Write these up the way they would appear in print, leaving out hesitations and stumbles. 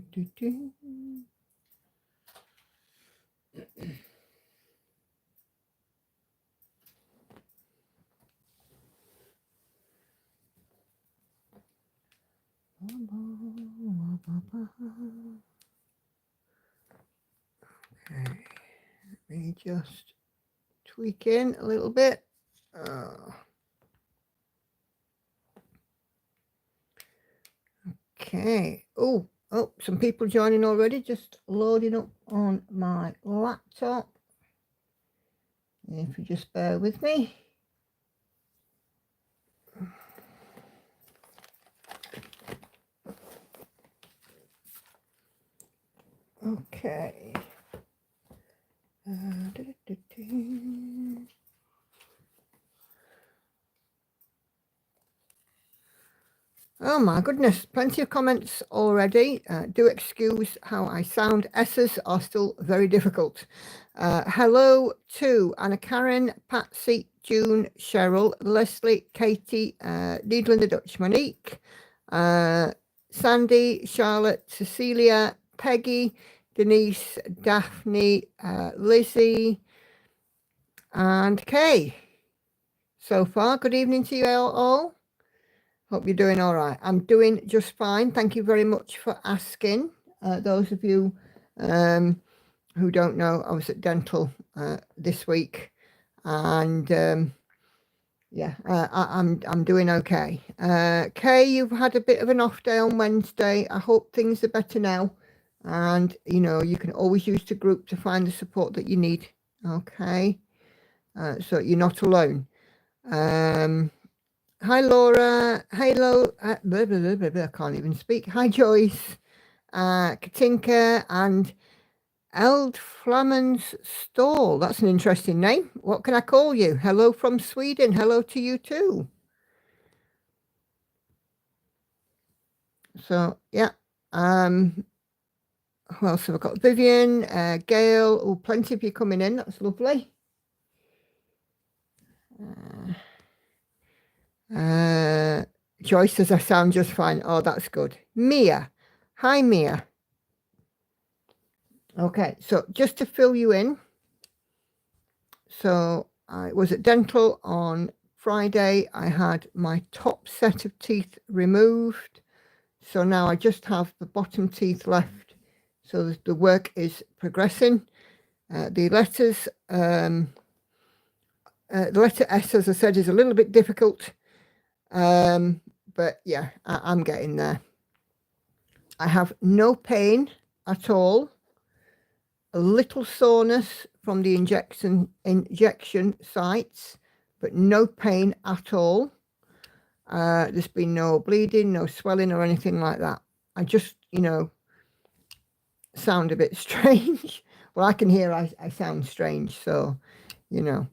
Okay, let me just tweak in a little bit. Okay. Oh, some people joining already. Just loading up on my laptop. If you just bear with me. Okay. Oh my goodness, plenty of comments already. Do excuse how I sound. S's are still very difficult. Hello to Anna Karen, Patsy, June, Cheryl, Leslie, Katie, Needle in the Dutch, Monique, Sandy, Charlotte, Cecilia, Peggy, Denise, Daphne, Lizzie, and Kay. So far, good evening to you all. Hope you're doing all right. I'm doing just fine. Thank you very much for asking. Those of you who don't know, I was at dental this week, and yeah, I'm doing okay. Kay, you've had a bit of an off day on Wednesday. I hope things are better now, and you know you can always use the group to find the support that you need. Okay, so you're not alone. Hi Laura, hello, blah, blah, blah, blah, blah, I can't even speak. Hi Joyce, Katinka, and Eld Flammen's Stall. That's an interesting name. What can I call you? Hello from Sweden. Hello to you too. So yeah, who else have I got? Vivian, Gail. Oh, plenty of you coming in. That's lovely. Joyce says I sound just fine. Oh, that's good. Mia. Hi, Mia. Okay, so just to fill you in. So I was at dental on Friday. I had my top set of teeth removed. So now I just have the bottom teeth left. So the work is progressing. The letters, the letter S, as I said, is a little bit difficult. But yeah, I'm getting there. I have no pain at all. A little soreness from the injection sites, but no pain at all. There's been no bleeding, no swelling or anything like that. I just, you know, sound a bit strange. Well, I can hear I sound strange, so, you know.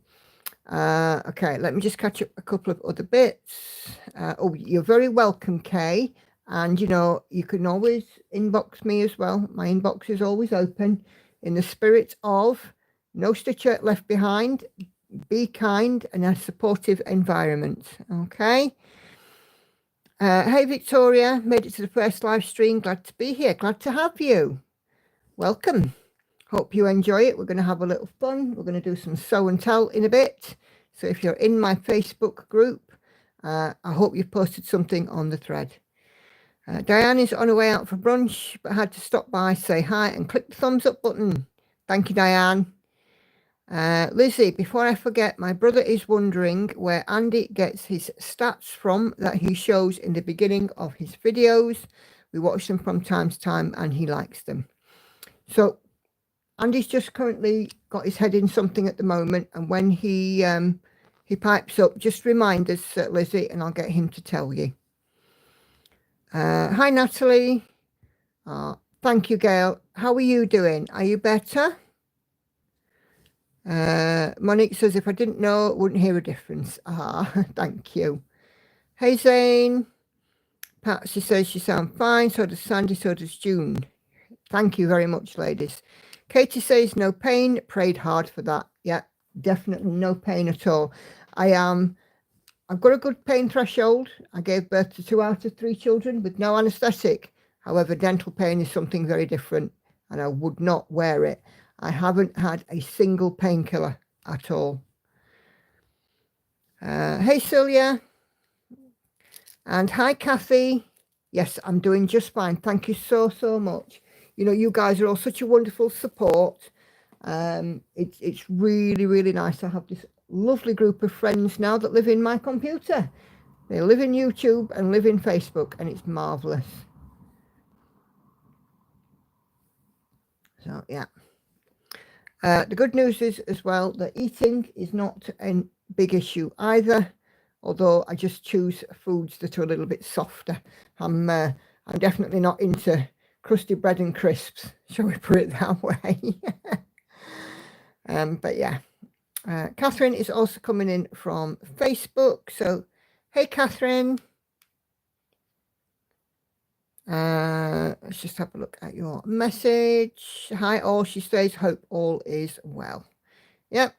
Okay, let me just catch up a couple of other bits. Oh, you're very welcome, Kay. And, you know, you can always inbox me as well. My inbox is always open in the spirit of no stitcher left behind. Be kind and a supportive environment. Okay. Hey, Victoria, made it to the first live stream. Glad to be here. Glad to have you. Welcome. Hope you enjoy it. We're going to have a little fun. We're going to do some show and tell in a bit. So if you're in my Facebook group, I hope you've posted something on the thread. Diane is on her way out for brunch, but had to stop by, say hi, and click the thumbs up button. Thank you, Diane. Lizzie, before I forget, my brother is wondering where Andy gets his stats from that he shows in the beginning of his videos. We watch them from time to time, and he likes them. So Andy's just currently got his head in something at the moment, and when he pipes up, just remind us, Lizzie, and I'll get him to tell you. Hi, Natalie. Thank you, Gail. How are you doing? Are you better? Monique says, if I didn't know, wouldn't hear a difference. Thank you. Hey, Zane. Patsy says she sounds fine. So does Sandy. So does June. Thank you very much, ladies. Katie says no pain. Prayed hard for that. Yeah, definitely no pain at all. I've got a good pain threshold. I gave birth to 2 out of 3 children with no anesthetic. However, dental pain is something very different, and I would not wear it. I haven't had a single painkiller at all. Hey, Celia. And hi, Kathy. Yes, I'm doing just fine. Thank you so, so much. You know, you guys are all such a wonderful support. It's really, really nice to have this lovely group of friends now that live in my computer. They live in YouTube and live in Facebook, and it's marvelous. So, yeah. The good news is as well that eating is not a big issue either, although I just choose foods that are a little bit softer. I'm definitely not into crusty bread and crisps, shall we put it that way. But yeah, Catherine is also coming in from Facebook. So, hey, Catherine. Let's just have a look at your message. Hi all, she says, hope all is well. Yep.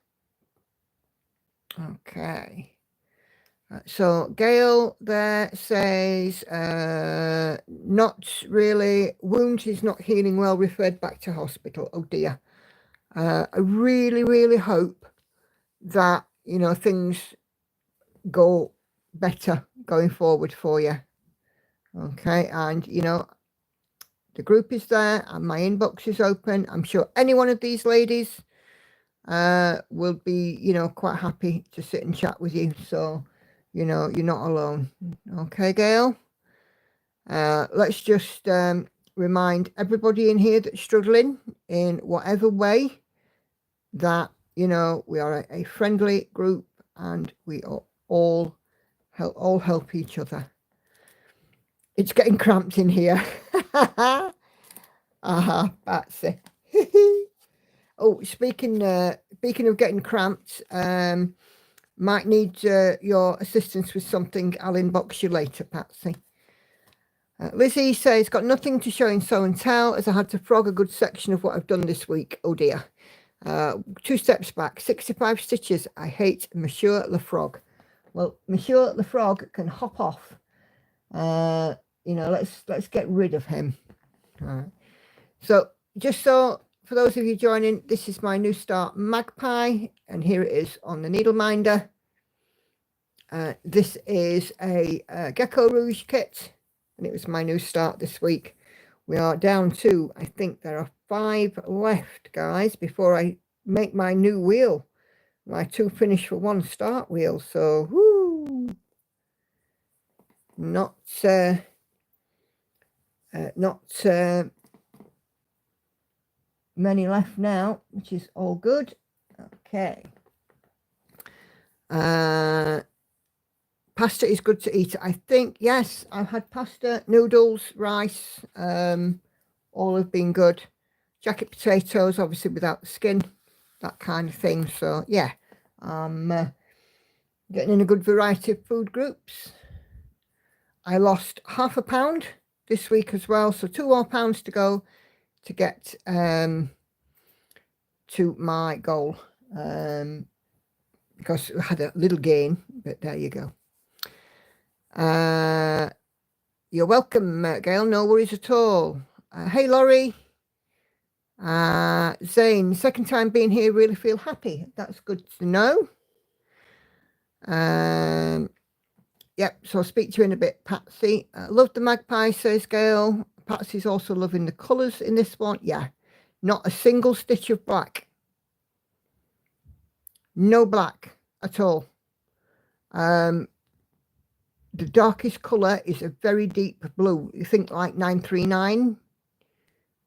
Okay. So Gail there says, not really, wound is not healing well, referred back to hospital. Oh dear. I really, really hope that, you know, things go better going forward for you. Okay, and you know, the group is there and my inbox is open. I'm sure any one of these ladies will be, you know, quite happy to sit and chat with you. So, you know, you're not alone. Okay, Gail? Let's just remind everybody in here that's struggling in whatever way that, you know, we are a friendly group and we are all help each other. It's getting cramped in here. Patsy. Oh, speaking of getting cramped, might need your assistance with something. I'll inbox you later, Patsy. Lizzie says, got nothing to show in show and tell as I had to frog a good section of what I've done this week. Oh dear. 2 steps back, 65 stitches. I hate Monsieur Le Frog. Well, Monsieur Le Frog can hop off. You know, let's get rid of him. All right. So just so for those of you joining, this is my new start magpie, and here it is on the needle minder. This is a gecko rouge kit, and it was my new start this week. We are down to, I think there are 5 left, guys, before I make my new wheel, my 2 finish for 1 start wheel. So whoo, not many left now, which is all good. Okay. Pasta is good to eat, I think. Yes, I've had pasta, noodles, rice, all have been good. Jacket potatoes, obviously without the skin, that kind of thing. So yeah, I'm getting in a good variety of food groups. I lost ½ a pound this week as well, so 2 more pounds to go to get to my goal, because I had a little gain, but there you go. You're welcome, Gail, no worries at all. Hey, Laurie. Zane, second time being here, really feel happy. That's good to know. Yep, so I'll speak to you in a bit, Patsy. Love the magpie, says Gail. Patsy's also loving the colours in this one. Yeah, not a single stitch of black. No black at all. The darkest colour is a very deep blue. You think like 939?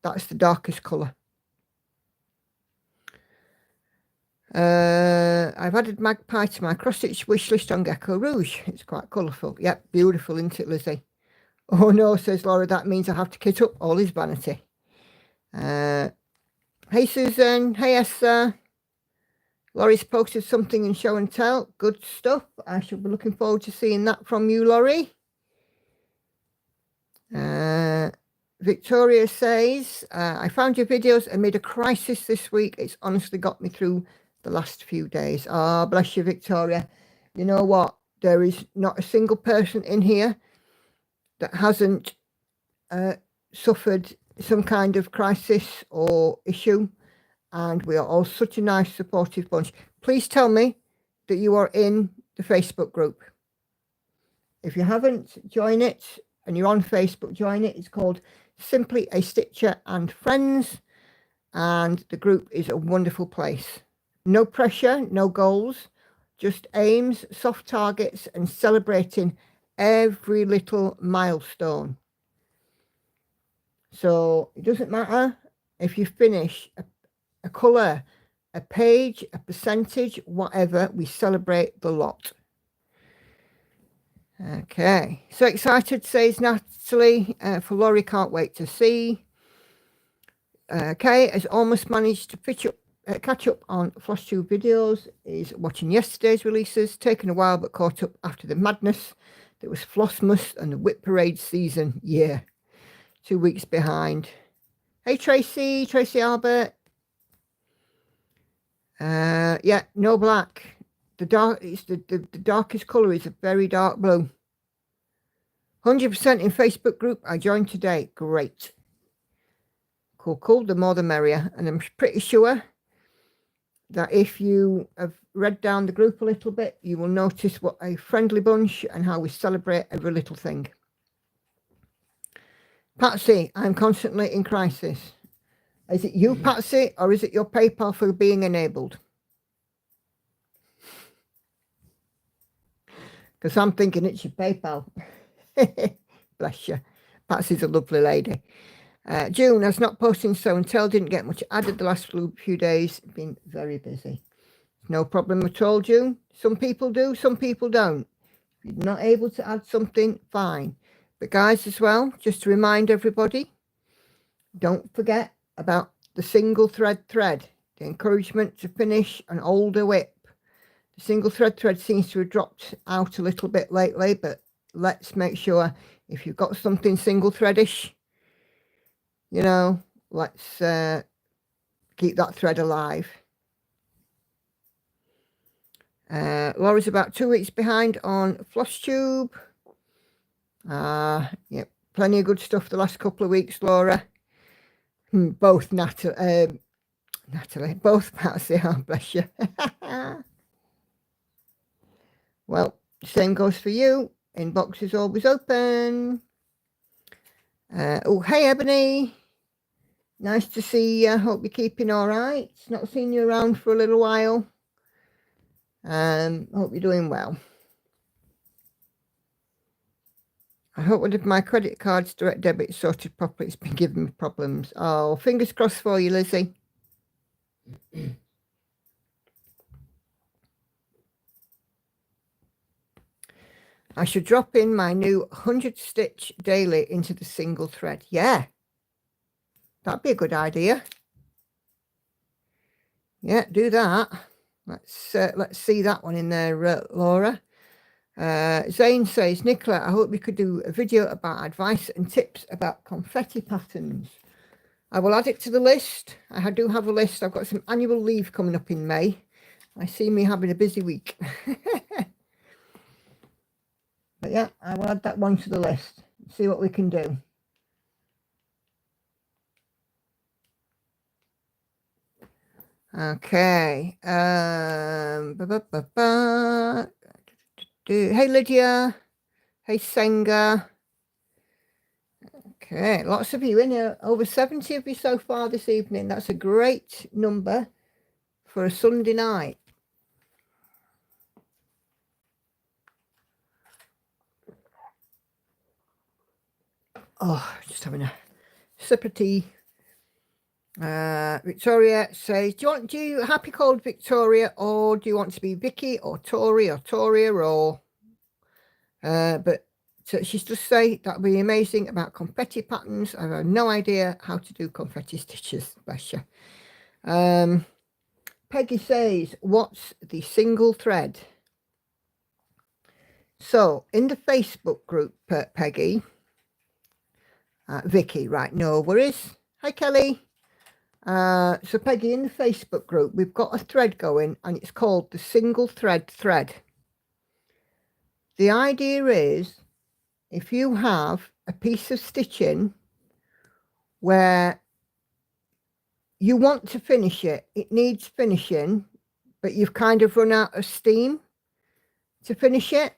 That's the darkest colour. I've added magpie to my cross-stitch wish list on Gecko Rouge. It's quite colourful. Yep, beautiful, isn't it, Lizzie? Oh no, says Laura, that means I have to kit up all his vanity. Hey Susan, hey Esther. Laurie's posted something in show and tell. Good stuff. I shall be looking forward to seeing that from you, Laurie. Victoria says, I found your videos amid a crisis this week. It's honestly got me through the last few days. Oh, bless you, Victoria. You know what? There is not a single person in here that hasn't suffered some kind of crisis or issue, and we are all such a nice supportive bunch. Please tell me that you are in the Facebook group. If you haven't, join it, and you're on Facebook, join it. It's called Simply a Stitcher and Friends, and the group is a wonderful place. No pressure, no goals, just aims, soft targets, and celebrating every little milestone. So it doesn't matter if you finish a colour, a page, a percentage, whatever, we celebrate the lot. Okay, so excited, says Natalie, for Laurie, can't wait to see. Kay has almost managed to catch up on FlossTube videos, is watching yesterday's releases, taken a while but caught up after the madness that was Flossmas and the Whip Parade season. Yeah, 2 weeks behind. Hey Tracy Albert. Yeah, no black. The darkest colour is a very dark blue. 100% in Facebook group. I joined today. Great. Cool. The more the merrier. And I'm pretty sure that if you have read down the group a little bit, you will notice what a friendly bunch and how we celebrate every little thing. Patsy, I'm constantly in crisis. Is it you, Patsy, or is it your PayPal for being enabled? Because I'm thinking it's your PayPal. Bless you. Patsy's a lovely lady. June, I was not posting so and tell, didn't get much added the last few days. Been very busy. No problem at all, June. Some people do, some people don't. If you're not able to add something, fine. But guys, as well, just to remind everybody, don't forget about the single thread, the encouragement to finish an older whip. The single thread seems to have dropped out a little bit lately, but let's make sure if you've got something single threadish, you know, let's keep that thread alive. Laura's about 2 weeks behind on FlossTube. Yep, plenty of good stuff the last couple of weeks, Laura. Both Natalie, both Patsy, oh, bless you. Well, same goes for you. Inbox is always open. Oh, hey, Ebony. Nice to see you. Hope you're keeping all right. Not seen you around for a little while. Hope you're doing well. I hope one of my credit cards direct debit sorted properly. It's been giving me problems. Oh, fingers crossed for you, Lizzie. I should drop in my new 100 stitch daily into the single thread. Yeah, that'd be a good idea. Yeah, do that. Let's see that one in there, Laura. Zane says, Nicola, I hope we could do a video about advice and tips about confetti patterns. I will add it to the list. I do have a list. I've got some annual leave coming up in May. I see me having a busy week. But yeah, I will add that one to the list. See what we can do. Okay. Hey, Lydia. Hey, Senga. Okay, lots of you in here. Over 70 of you so far this evening. That's a great number for a Sunday night. Oh, just having a sip of tea. Victoria says, do you happy called Victoria, or do you want to be Vicky or Tori or Toria or but so she's just say that would be amazing about confetti patterns. I have no idea how to do confetti stitches. Bless you. Peggy says, what's the single thread? So in the Facebook group, Peggy, Vicky, right, no worries. Hi, Kelly. So Peggy, in the Facebook group, we've got a thread going and it's called the single thread. The idea is if you have a piece of stitching where you want to finish it. It needs finishing, but you've kind of run out of steam to finish it.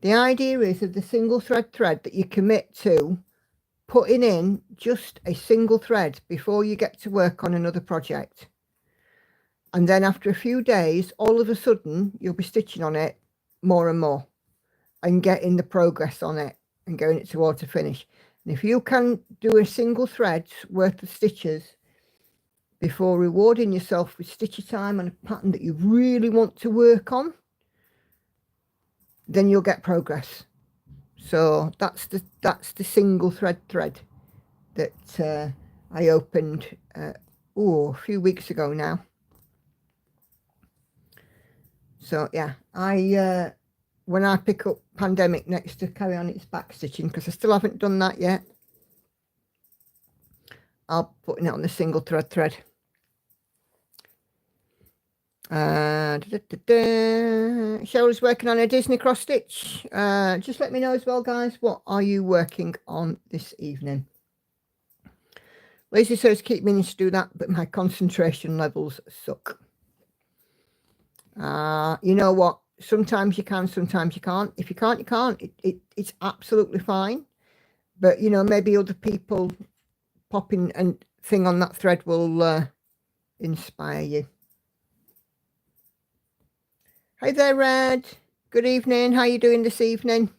The idea is of the single thread that you commit to putting in just a single thread before you get to work on another project. And then after a few days, all of a sudden, you'll be stitching on it more and more and getting the progress on it and going it towards a finish. And if you can do a single thread's worth of stitches before rewarding yourself with stitchy time on a pattern that you really want to work on, then you'll get progress. So that's the single thread that I opened a few weeks ago now. So yeah, when I pick up Pandemic next to carry on its back stitching, because I still haven't done that yet, I'll put it on the single thread. Cheryl's working on a Disney cross stitch. Just let me know as well, guys, what are you working on this evening? Lacey says keep meaning to do that, but my concentration levels suck. You know what? Sometimes you can, sometimes you can't. If you can't, you can't. It's absolutely fine. But, you know, maybe other people popping and thing on that thread will inspire you. Hey there, Red. Good evening. How you doing this evening?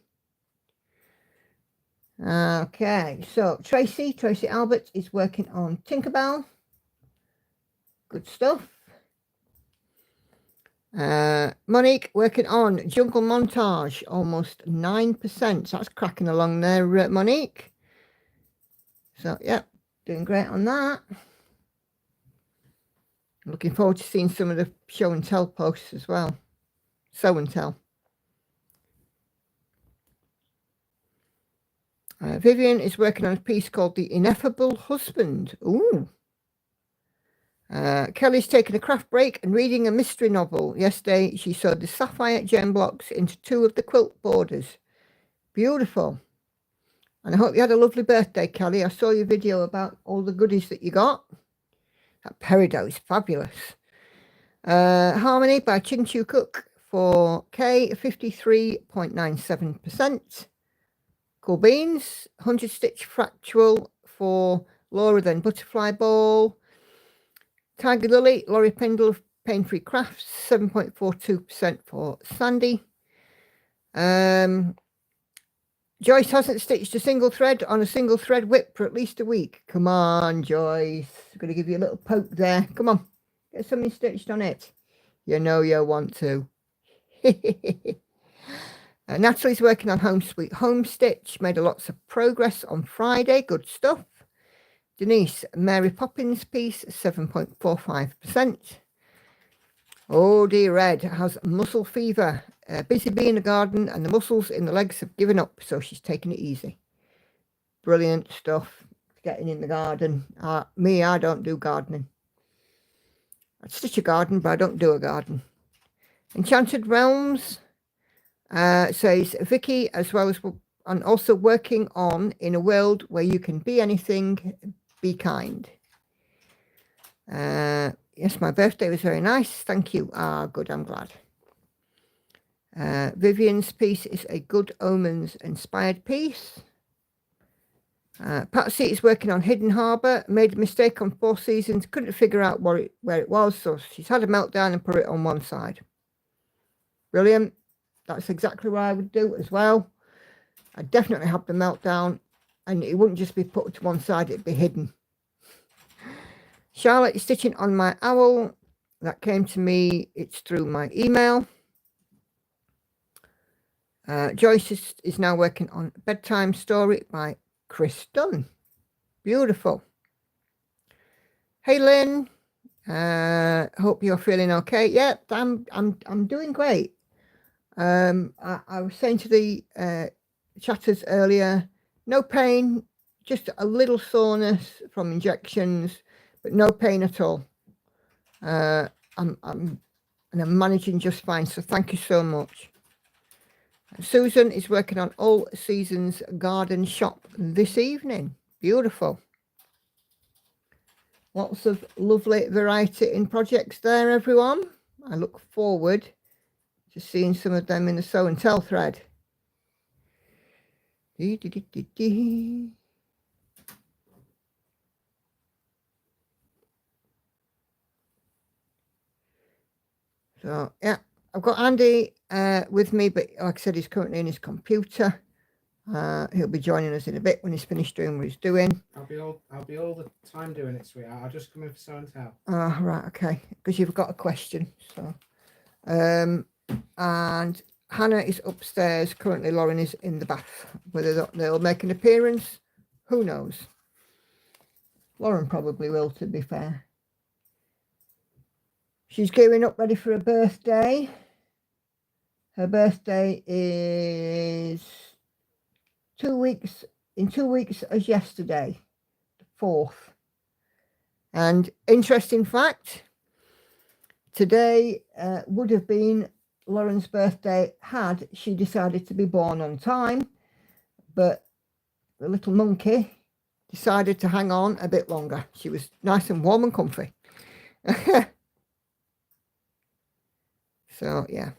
Okay, so Tracy Albert is working on Tinkerbell. Good stuff. Monique working on Jungle Montage, almost 9%. So that's cracking along there, Monique. So, yeah, doing great on that. Looking forward to seeing some of the show and tell posts as well. Show and tell. Vivian is working on a piece called The Ineffable Husband. Ooh. Kelly's taken a craft break and reading a mystery novel. Yesterday, she sewed the sapphire gem blocks into 2 of the quilt borders. Beautiful. And I hope you had a lovely birthday, Kelly. I saw your video about all the goodies that you got. That peridot is fabulous. Harmony by Ching Chu Cook for K, 53.97%. Cool Beans, 100 Stitch Fractal for Laura, then Butterfly Ball. Tiger Lily, Laurie Pendle of Pain Free Crafts, 7.42% for Sandy. Joyce hasn't stitched a single thread on a single thread whip for at least a week. Come on, Joyce. I'm going to give you a little poke there. Come on, get something stitched on it. You know you want to. Natalie's working on Home Sweet Home Stitch. Made lots of progress on Friday. Good stuff. Denise, Mary Poppins piece, 7.45%. Oh dear, Red has muscle fever. Busy bee in the garden and the muscles in the legs have given up, so she's taking it easy. Brilliant stuff. Getting in the garden. Me, I don't do gardening. I stitch a garden, but I don't do a garden. Enchanted Realms says Vicky, as well as and also working on In a World Where You Can Be Anything, Be Kind. Yes, my birthday was very nice. Thank you. Good, I'm glad. Vivian's piece is a Good Omens inspired piece. Patsy is working on Hidden Harbour. Made a mistake on 4 Seasons. Couldn't figure out where it was, so she's had a meltdown and put it on one side. Brilliant. That's exactly what I would do as well. I'd definitely have the meltdown, and it wouldn't just be put to one side, it'd be hidden. Charlotte is stitching on my owl. That came to me, it's through my email. Joyce is now working on Bedtime Story by Chris Dunn. Beautiful. Hey Lynn, hope you're feeling okay. Yeah, I'm doing great. I was saying to the chatters earlier, no pain, just a little soreness from injections, but no pain at all. I'm managing just fine, so thank you so much. Susan is working on All Seasons Garden Shop this evening. Beautiful. Lots of lovely variety in projects there, everyone. I look forward to seeing some of them in the Sew and Tell thread. So, yeah, I've got Andy with me, but like I said, he's currently in his computer. He'll be joining us in a bit when he's finished doing what he's doing. I'll be all the time doing it, sweetheart. I'll just come in for Sew and Tell. Right, okay, because you've got a question. So, and Hannah is upstairs currently. Lauren is in the bath. Whether they'll make an appearance, who knows? Lauren probably will, to be fair. She's gearing up ready for her birthday. Her birthday is 2 weeks, in 2 weeks as yesterday, the 4th. And interesting fact, today would have been Lauren's birthday had she decided to be born on time, but the little monkey decided to hang on a bit longer. She was nice and warm and comfy. So, yeah.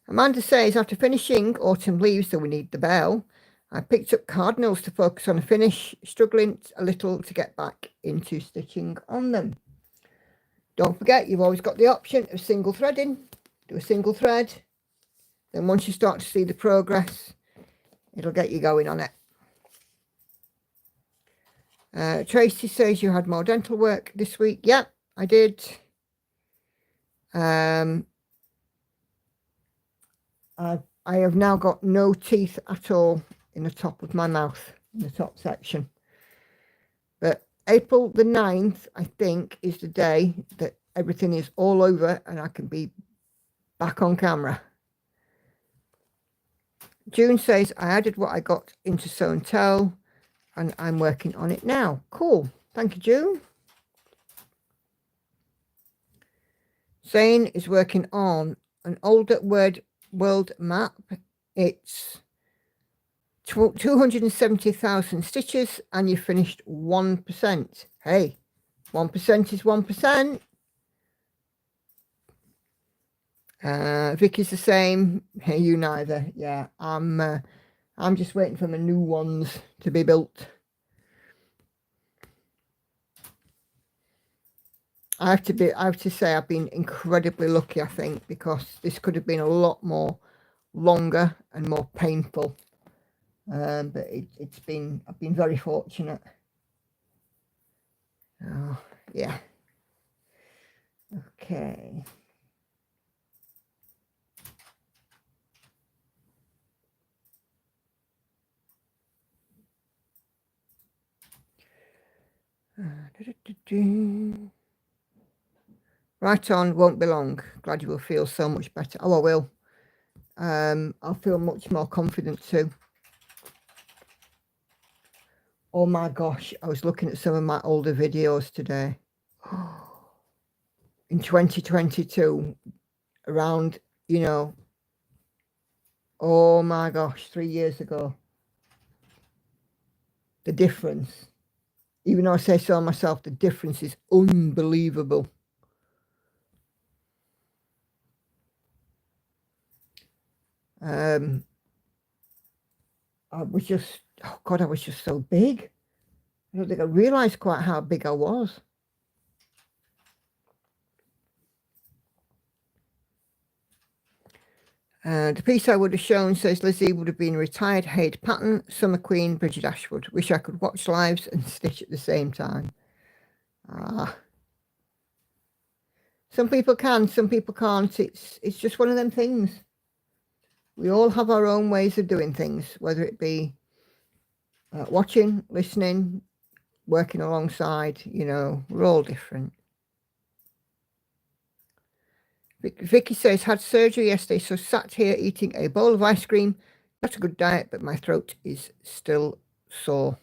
Amanda says, after finishing Autumn Leaves, so we need the bell, I picked up cardinals to focus on a finish, struggling a little to get back into stitching on them. Don't forget, you've always got the option of single threading. Do a single thread. Then once you start to see the progress, it'll get you going on it. Tracy says you had more dental work this week. Yeah, I did. I have now got no teeth at all in the top of my mouth, in the top section. But April the 9th, I think, is the day that everything is all over and I can be back on camera. June says, I added what I got into Sew and Tell and I'm working on it now. Cool. Thank you, June. Zane is working on an older world map. It's 270,000 stitches and you finished 1%. Hey, 1% is 1%. Vicky's the same. Hey, you neither. Yeah, I'm just waiting for my new ones to be built. I have to say I've been incredibly lucky, I think, because this could have been a lot more longer and more painful. But I've been very fortunate. Oh, yeah. Okay. Right on, won't be long. Glad you will feel so much better. Oh, I will. I'll feel much more confident too. Oh my gosh, I was looking at some of my older videos today. In 2022, around, you know, oh my gosh, 3 years ago. The difference, even though I say so myself, the difference is unbelievable. I was just, oh God, I was just so big. I don't think I realised quite how big I was. The piece I would have shown, says Lizzie, would have been retired Haid Patton, Summer Queen, Bridget Ashwood. Wish I could watch lives and stitch at the same time. Some people can, some people can't. It's just one of them things. We all have our own ways of doing things, whether it be watching, listening, working alongside, you know, we're all different. Vicky says, had surgery yesterday, so sat here eating a bowl of ice cream. Not a good diet, but my throat is still sore.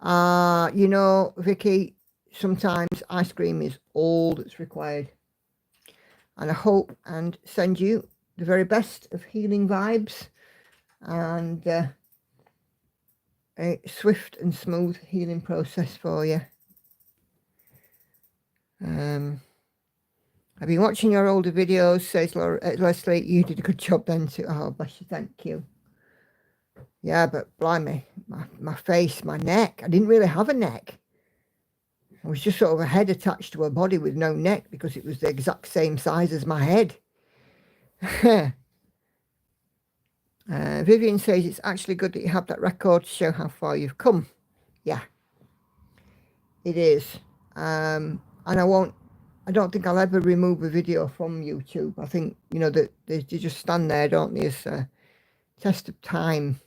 You know, Vicky, sometimes ice cream is all that's required. And I hope and send you the very best of healing vibes. And a swift and smooth healing process for you. I've been watching your older videos, says Leslie. You did a good job then too. Oh, bless you, thank you. Yeah, but blimey, my face, my neck. I didn't really have a neck. I was just sort of a head attached to a body with no neck because it was the exact same size as my head. Vivian says it's actually good that you have that record to show how far you've come. Yeah, it is. And I don't think I'll ever remove a video from YouTube. I think, you know, that they just stand there, don't they, as a test of time.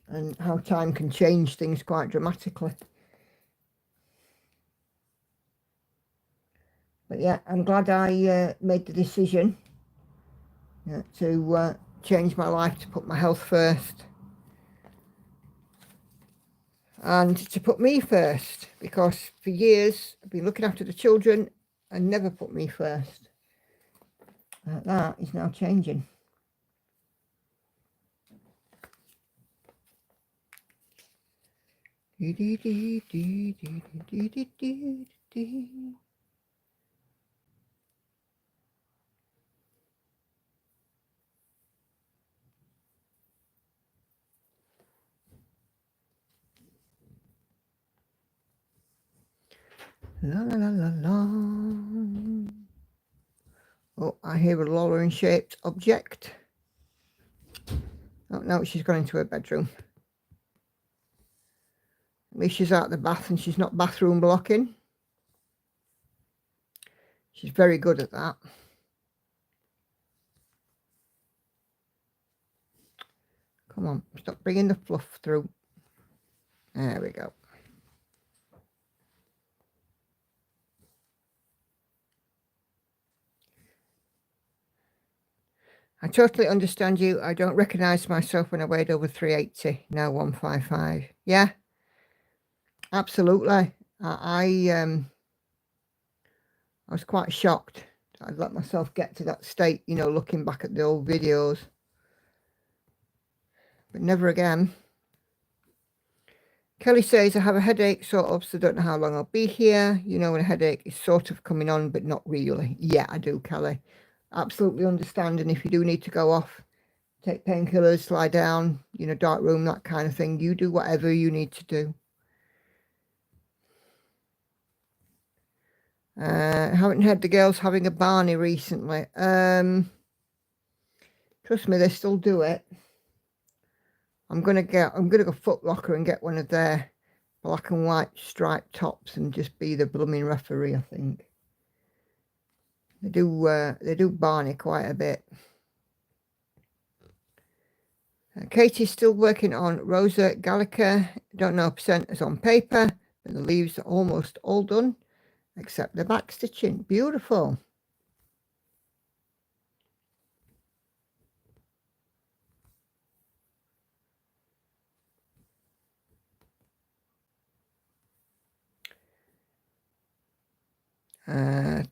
And how time can change things quite dramatically. But yeah, I'm glad I made the decision to change my life, to put my health first. And to put me first, because for years I've been looking after the children and never put me first. That is now changing. La la la la la. Oh, I hear a Lauren shaped object. Oh no, she's gone into her bedroom. At least she's out of the bath and she's not bathroom blocking. She's very good at that. Come on, stop bringing the fluff through. There we go. I totally understand you. I don't recognise myself when I weighed over 380, now 155. Yeah, absolutely. I was quite shocked. I'd let myself get to that state, you know, looking back at the old videos. But never again. Kelly says, I have a headache, sort of, so don't know how long I'll be here. You know, when a headache is sort of coming on, but not really. Yeah, I do, Kelly. Absolutely understand. And if you do need to go off, take painkillers, lie down, you know, dark room, that kind of thing. You do whatever you need to do. Haven't heard the girls having a Barney recently. Trust me, they still do it. I'm gonna go Foot Locker and get one of their black and white striped tops and just be the blooming referee. I think they do Barney quite a bit. Katie's still working on Rosa Gallica. Don't know percent on paper, but the leaves are almost all done, except the back stitching. Beautiful.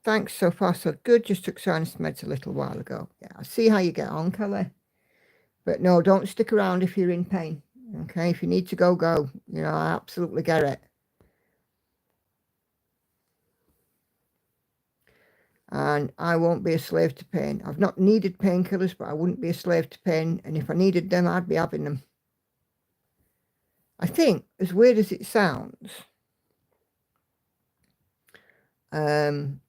Thanks, so far so good. Just took sinus meds a little while ago. Yeah, I'll see how you get on, Kelly. But no, don't stick around if you're in pain. Okay, if you need to go, go. You know, I absolutely get it. And I won't be a slave to pain. I've not needed painkillers, but I wouldn't be a slave to pain. And if I needed them, I'd be having them. I think, as weird as it sounds, I'm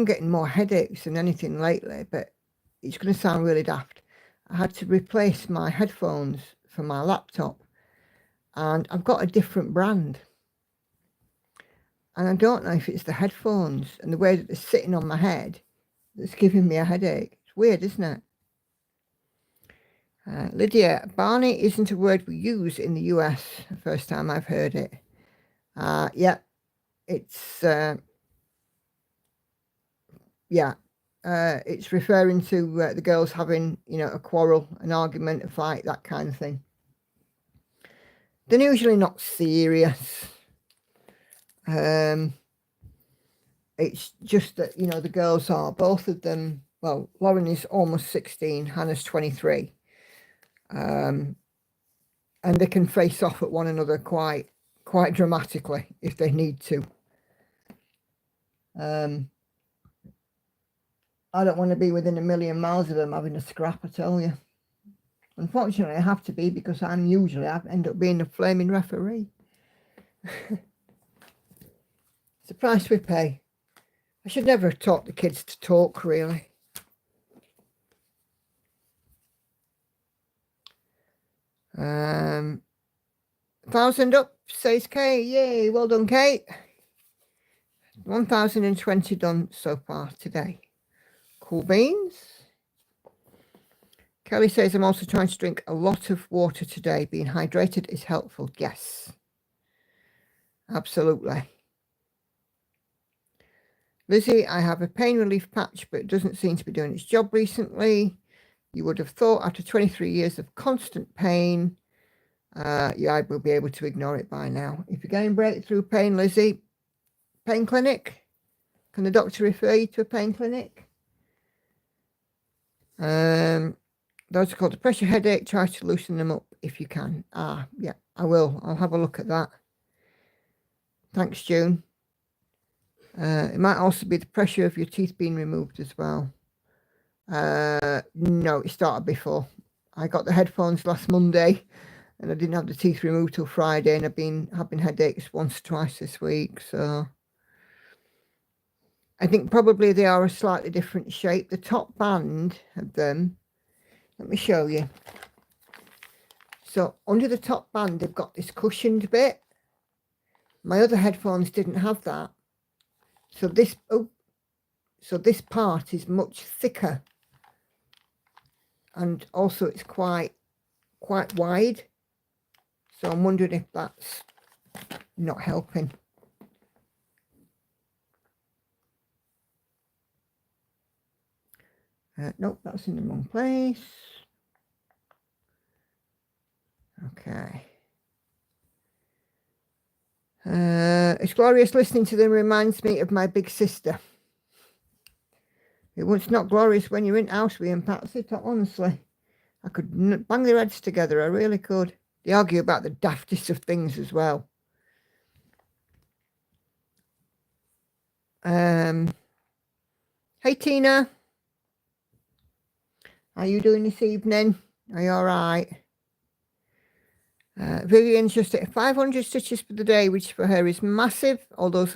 getting more headaches than anything lately, but it's going to sound really daft. I had to replace my headphones for my laptop, and I've got a different brand. And I don't know if it's the headphones and the way that they're sitting on my head that's giving me a headache. It's weird, isn't it? Lydia, Barney isn't a word we use in the US. The first time I've heard it. Yeah, it's it's referring to the girls having, you know, a quarrel, an argument, a fight, that kind of thing. They're usually not serious. It's just that, you know, the girls are, both of them, well, Lauren is almost 16, Hannah's 23. And they can face off at one another quite dramatically if they need to. I don't want to be within a million miles of them having a scrap, I tell you. Unfortunately, I have to be because I end up being a flaming referee. It's the price we pay. I should never have taught the kids to talk, really. $1,000 up, says Kate. Yay, well done, Kate. 1,020 done so far today. Cool beans. Kelly says, I'm also trying to drink a lot of water today. Being hydrated is helpful. Yes, absolutely. Lizzie, I have a pain relief patch, but it doesn't seem to be doing its job recently. You would have thought after 23 years of constant pain, I will be able to ignore it by now. If you're getting breakthrough pain, Lizzie, pain clinic. Can the doctor refer you to a pain clinic? Those are called a pressure headache. Try to loosen them up if you can. Yeah, I will. I'll have a look at that. Thanks, June. It might also be the pressure of your teeth being removed as well. No, it started before. I got the headphones last Monday and I didn't have the teeth removed till Friday, and I've been having headaches once or twice this week. So I think probably they are a slightly different shape. The top band of them, let me show you. So under the top band, they've got this cushioned bit. My other headphones didn't have that. So this part is much thicker, and also it's quite wide. So I'm wondering if that's not helping. Nope, that's in the wrong place. Okay. It's glorious listening to them. Reminds me of my big sister. It was not glorious when you're in house with them, Patsy, honestly. I could bang their heads together, I really could. They argue about the daftest of things as well. Hey, Tina. How are you doing this evening? Are you all right? Vivian's just at 500 stitches for the day, which for her is massive. All of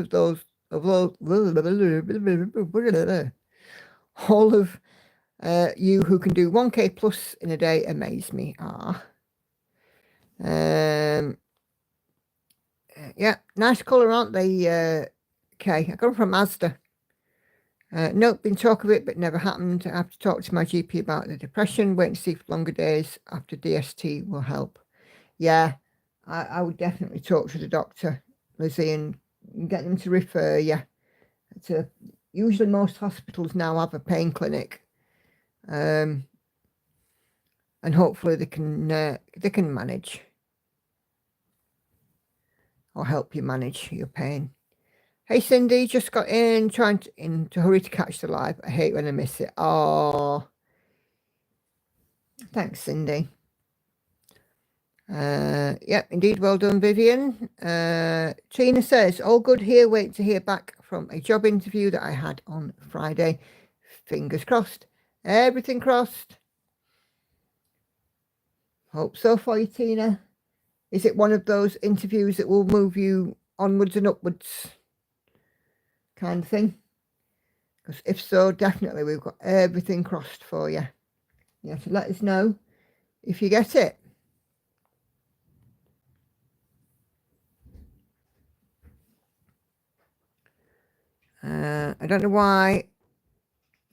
you who can do 1k plus in a day amaze me. Yeah, nice colour, aren't they? Kay, I got them from Asda. Nope, been talk of it, but never happened. I have to talk to my GP about the depression. Wait and see if longer days after DST will help. Yeah, I would definitely talk to the doctor, Lizzie, and get them to refer you to. Usually most hospitals now have a pain clinic, and hopefully they can manage or help you manage your pain. Hey Cindy, just got in, trying to hurry to catch the live. I hate when I miss it. Oh, thanks, Cindy. Yeah, indeed, well done, Vivian. Tina says, all good here, wait to hear back from a job interview that I had on Friday. Fingers crossed. Everything crossed. Hope so for you, Tina. Is it one of those interviews that will move you onwards and upwards kind of thing? Because if so, definitely we've got everything crossed for you. You have to let us know if you get it. I don't know why,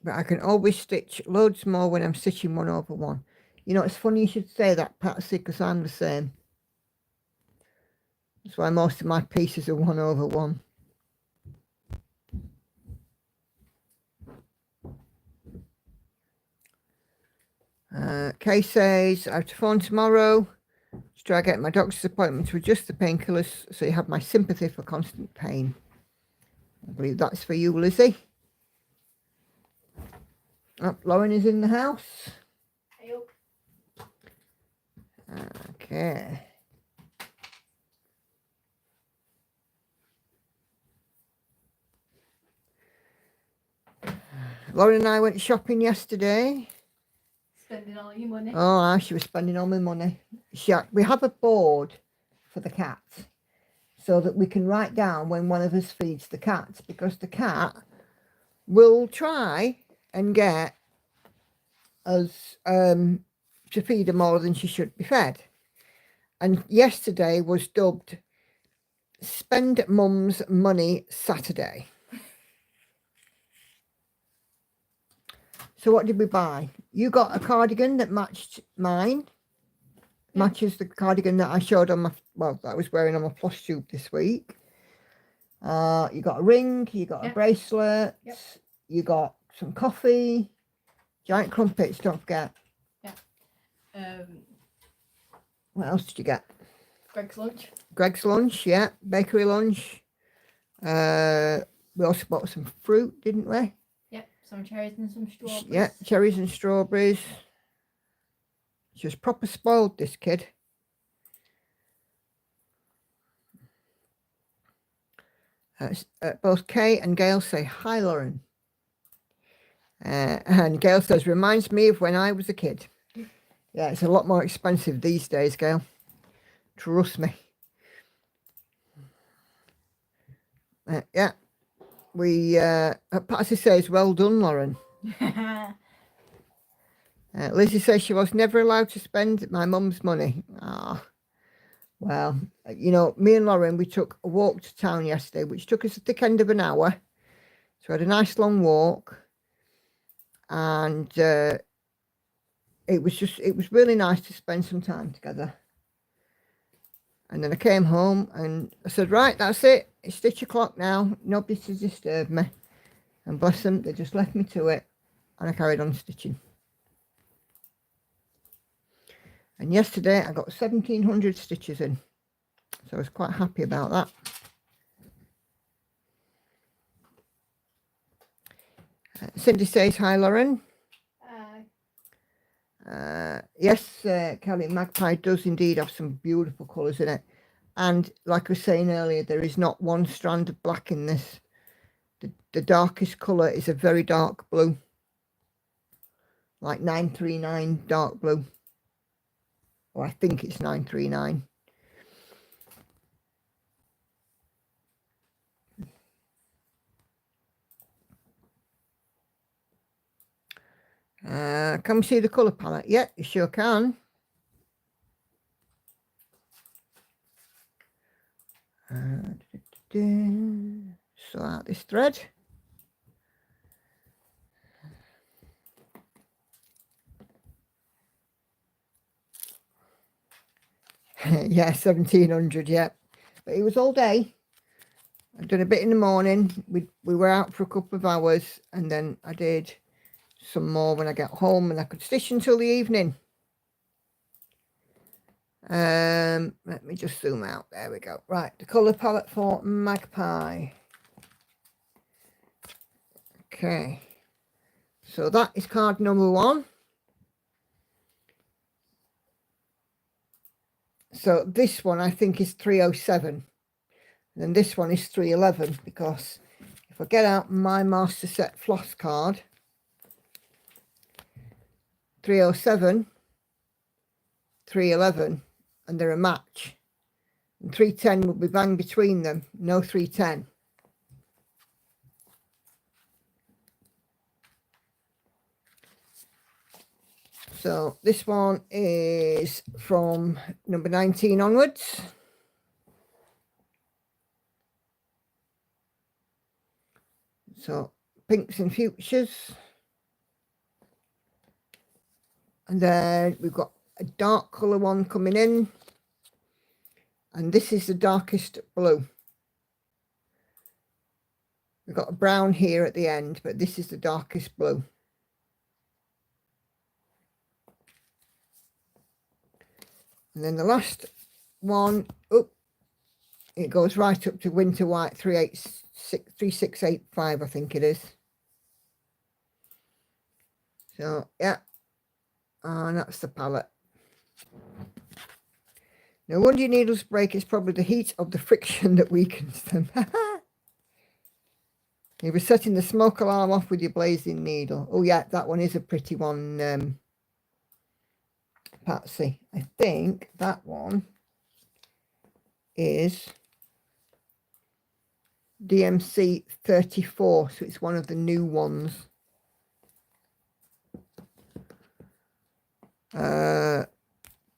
but I can always stitch loads more when I'm stitching 1/1. You know, it's funny you should say that, Patsy, because I'm the same. That's why most of my pieces are 1/1. Kay says, I have to phone tomorrow to try to get my doctor's appointment to adjust the painkillers so you have my sympathy for constant pain. I believe that's for you, Lizzie. Oh, Lauren is in the house. Hey up. Okay. Lauren and I went shopping yesterday. Spending all your money. Oh, she was spending all my money. We have a board for the cat so that we can write down when one of us feeds the cat, because the cat will try and get us to feed her more than she should be fed. And yesterday was dubbed Spend Mum's Money Saturday. So what did we buy? You got a cardigan that matched mine. Yeah. Matches the cardigan that I showed on my, well, that I was wearing on my plus tube this week. You got a ring, you got a bracelet, you got some coffee, giant crumpets, don't forget. Yeah. What else did you get? Greg's lunch. Greg's lunch, yeah. Bakery lunch. We also bought some fruit, didn't we? Yep. Some cherries and some strawberries. Yeah, cherries and strawberries. She was proper spoiled, this kid. Both Kay and Gail say, hi, Lauren. And Gail says, reminds me of when I was a kid. Yeah, it's a lot more expensive these days, Gail. Trust me. Yeah. Patsy says, well done, Lauren. Lizzie says she was never allowed to spend my mum's money. Ah, well, you know, me and Lauren, we took a walk to town yesterday, which took us a thick end of an hour. So we had a nice long walk, and it was really nice to spend some time together. And then I came home and I said, right, that's it. It's stitch o'clock now. Nobody's to disturb me. And bless them, they just left me to it. And I carried on stitching. And yesterday I got 1,700 stitches in. So I was quite happy about that. Cindy says, hi, Lauren. Yes, Kelly, magpie does indeed have some beautiful colours in it. And like I was saying earlier, there is not one strand of black in this. The darkest colour is a very dark blue. Like 939 dark blue. Or I think it's 939. Can we see the colour palette? Yeah, you sure can. So out this thread. Yeah, 1,700, yeah. But it was all day. I'd done a bit in the morning. We were out for a couple of hours, and then I did some more when I got home, and I could stitch until the evening. Let me just zoom out. There we go. Right, the colour palette for magpie. Okay. So that is card number 1. So this one I think is 307. And then this one is 311, because if I get out my master set floss card, 307, 311, and they're a match. And 310 will be bang between them, no 310. So this one is from number 19 onwards. So pinks and futures. And then we've got a dark colour one coming in. And this is the darkest blue. We've got a brown here at the end, but this is the darkest blue. And then the last one, it goes right up to winter white 3685, I think it is. So, yeah. And that's the palette. No wonder your needles break. It's probably the heat of the friction that weakens them. You were setting the smoke alarm off with your blazing needle. Oh, yeah, that one is a pretty one, Patsy. I think that one is DMC 34, so it's one of the new ones.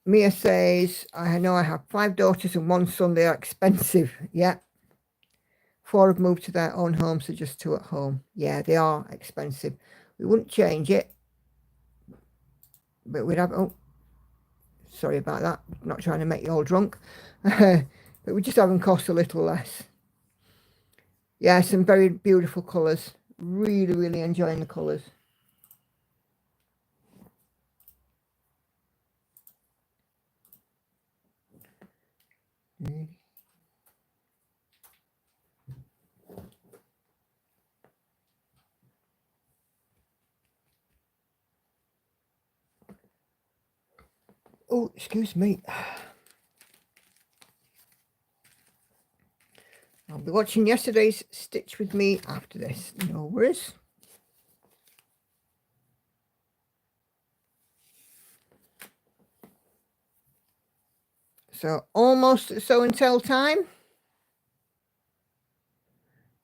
Mia says, I know I have 5 daughters and 1 son. They are expensive. Yeah. 4 have moved to their own homes, so just 2 at home. Yeah, they are expensive. We wouldn't change it, but we'd have, oh, sorry about that. Not trying to make you all drunk. But we just have them cost a little less. Yeah, some very beautiful colours. Really, really enjoying the colours. Oh, excuse me. I'll be watching yesterday's Stitch with me after this. No worries. So almost show and tell time.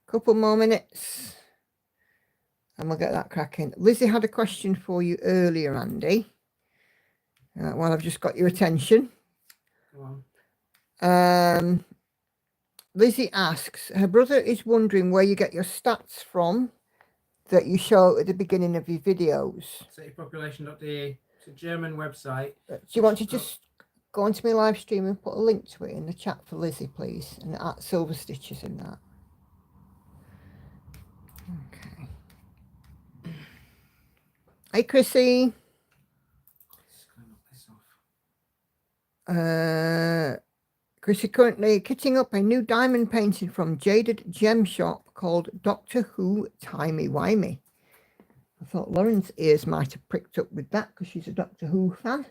Couple more minutes. And we'll get that cracking. Lizzie had a question for you earlier, Andy. Well, I've just got your attention. Go on. Lizzie asks, her brother is wondering where you get your stats from that you show at the beginning of your videos. Citypopulation.de. It's a German website. Do you want to just go onto my live stream and put a link to it in the chat for Lizzie, please? And at Silver Stitches and that. Okay. Hey, Chrissy. Chrissy currently kitting up a new diamond painting from Jaded Gem Shop called Doctor Who Timey-Wimey. I thought Lauren's ears might have pricked up with that because she's a Doctor Who fan.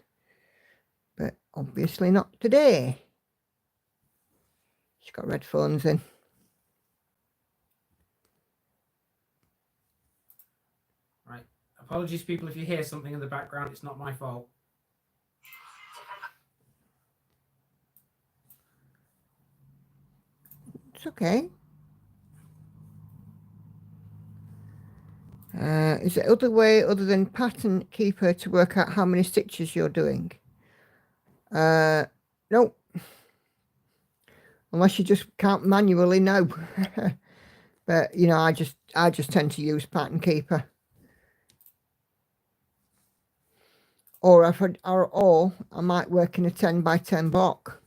But obviously not today. She's got red phones in. Right. Apologies, people, if you hear something in the background. It's not my fault. It's okay. Is there other way other than Pattern Keeper to work out how many stitches you're doing? No. Unless you just count manually, no. But you know, I just tend to use Pattern Keeper. Or I might work in a 10 by 10 block.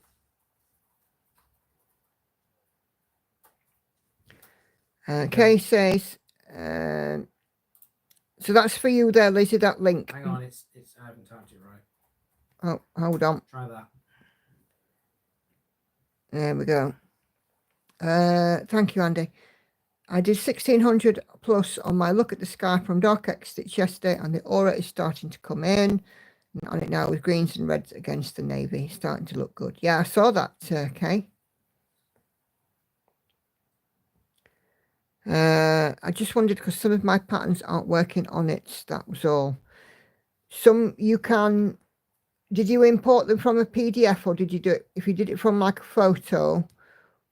Kay says, so that's for you there, Lizzie, that link. Hang on, it's I haven't typed it right. Oh, hold on. Try that. There we go. Thank you, Andy. I did 1600 plus on my Look at the Sky from Dark X Stitch yesterday, and the aura is starting to come in. And on it now with greens and reds against the navy. Starting to look good. Yeah, I saw that, Kay. I just wondered because some of my patterns aren't working on it. That was all. Some you can. Did you import them from a PDF or did you do it? If you did it from like a photo,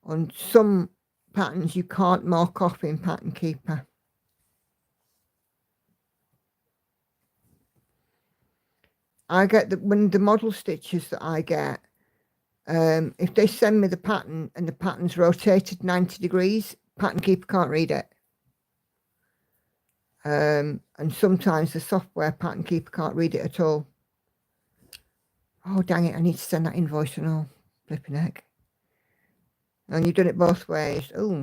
on some patterns you can't mark off in Pattern Keeper. I get when the model stitches that I get, if they send me the pattern and the pattern's rotated 90 degrees, Pattern Keeper can't read it. And sometimes the software Pattern Keeper can't read it at all. Oh, dang it, I need to send that invoice and all. Flipping heck. And you've done it both ways. Oh,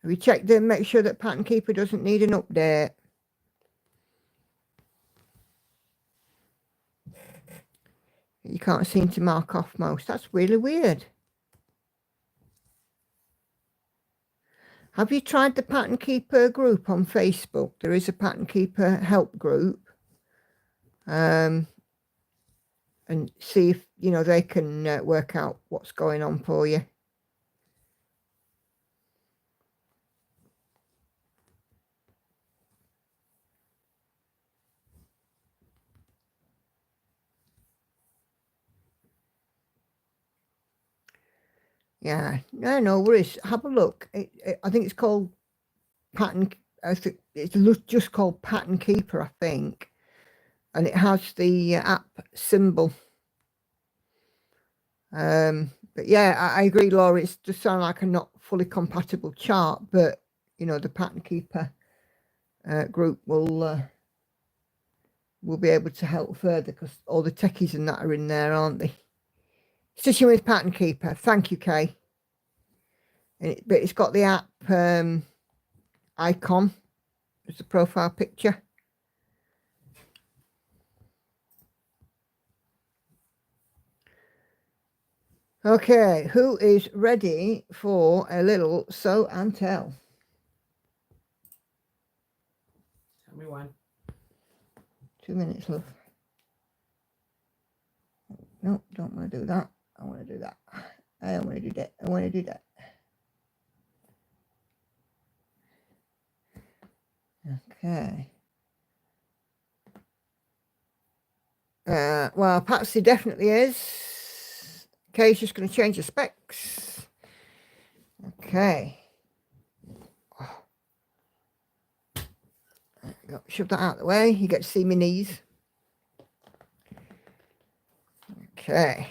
have you checked them? Make sure that Pattern Keeper doesn't need an update. You can't seem to mark off most. That's really weird. Have you tried the Pattern Keeper group on Facebook? There is a Pattern Keeper help group. and see if, you know, they can work out what's going on for you. Yeah, no worries. Have a look. I think it's called Pattern. I think it's just called Pattern Keeper, I think, and it has the app symbol. But yeah, I agree, Laura. It's just sound like a not fully compatible chart, but you know, the Pattern Keeper group will be able to help further, because all the techies and that are in there, aren't they? Stitching with Pattern Keeper. Thank you, Kay. But it's got the app icon as the profile picture. Okay, who is ready for a little show and tell? Tell me when. 2 minutes, love. No, don't want to do that. I want to do that. I don't want to do that. I want to do that. Okay. Well, Patsy definitely is. Kay's just going to change the specs. Okay. Oh. There we go. Shove that out of the way. You get to see my knees. Okay.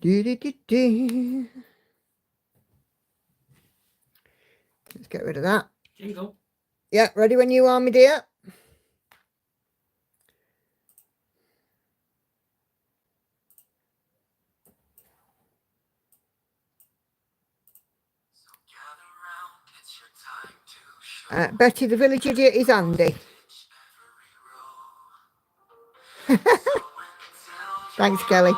Do. Let's get rid of that. Jingle. Yeah, ready when you are, my dear. Betty, the village idiot is Andy. Thanks, Kelly.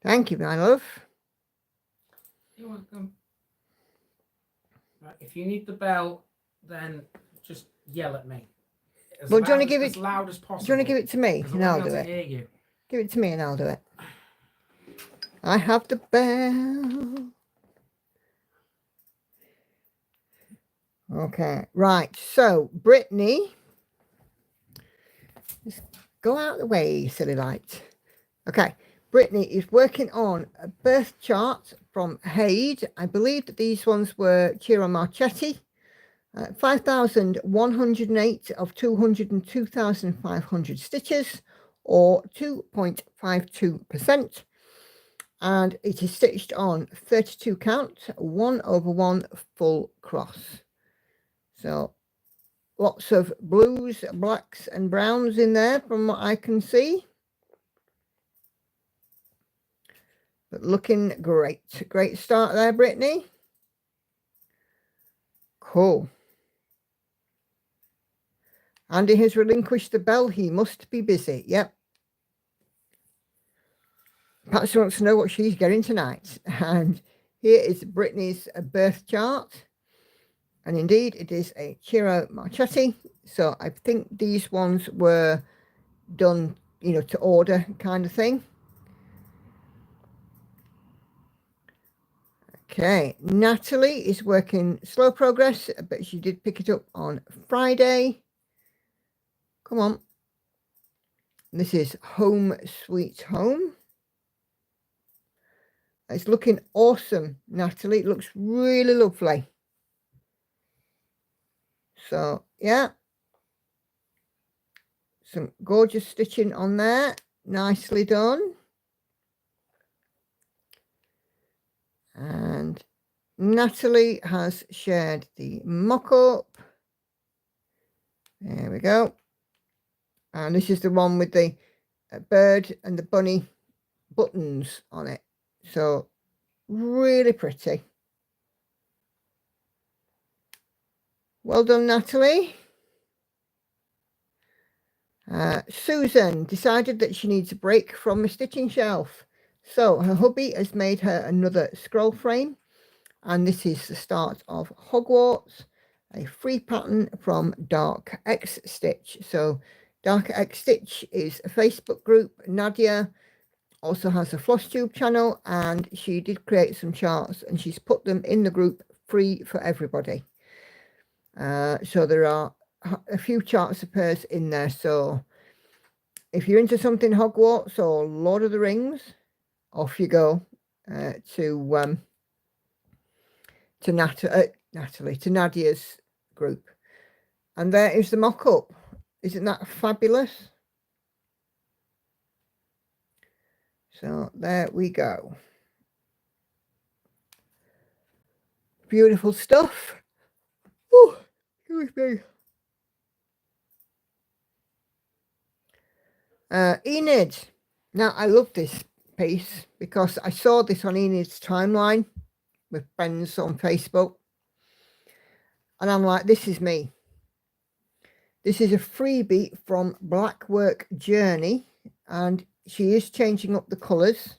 Thank you, my love. You're welcome. Right, if you need the bell, then just yell at me. Well, do you want to give it as loud as possible? Do you want to give it to me and I'll do it? Hear you. Give it to me and I'll do it. I have the bell. Okay, right. So, Brittany, just go out of the way, silly light. Okay, Brittany is working on a birth chart from Haid. I believe that these ones were Ciro Marchetti. 5,108 of 202,500 stitches, or 2.52%. And it is stitched on 32 count, 1/1 full cross. So lots of blues, blacks and browns in there from what I can see. But looking great. Great start there, Brittany. Cool. Andy has relinquished the bell. He must be busy. Yep. Patsy wants to know what she's getting tonight. And here is Brittany's birth chart. And indeed, it is a Ciro Marchetti. So I think these ones were done, you know, to order kind of thing. Okay, Natalie is working slow progress, but she did pick it up on Friday. Come on. This is Home Sweet Home. It's looking awesome, Natalie. It looks really lovely. So, yeah. Some gorgeous stitching on there. Nicely done. And Natalie has shared the mock-up. There we go. And this is the one with the bird and the bunny buttons on it. So really pretty. Well done, Natalie. Susan decided that she needs a break from the stitching shelf. So her hubby has made her another scroll frame. And this is the start of Hogwarts, a free pattern from Dark X Stitch. So Dark X Stitch is a Facebook group. Nadia also has a FlossTube channel, and she did create some charts and she's put them in the group free for everybody. So there are a few charts of hers in there. So if you're into something Hogwarts or Lord of the Rings, off you go to Natalie, to Nadia's group. And there is the mock-up. Isn't that fabulous? So there we go. Beautiful stuff. Oh, excuse me. Enid. Now, I love this piece because I saw this on Enid's timeline with friends on Facebook. And I'm like, this is me. This is a freebie from Blackwork Journey, and she is changing up the colours.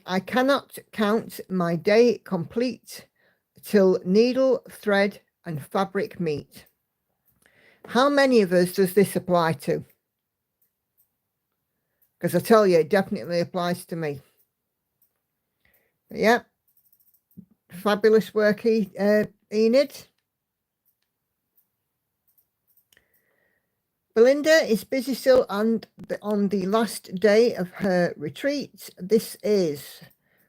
I cannot count my day complete till needle, thread and fabric meet. How many of us does this apply to? Because I tell you, it definitely applies to me. But yeah, fabulous work, Enid. Belinda is busy still on the last day of her retreat. This is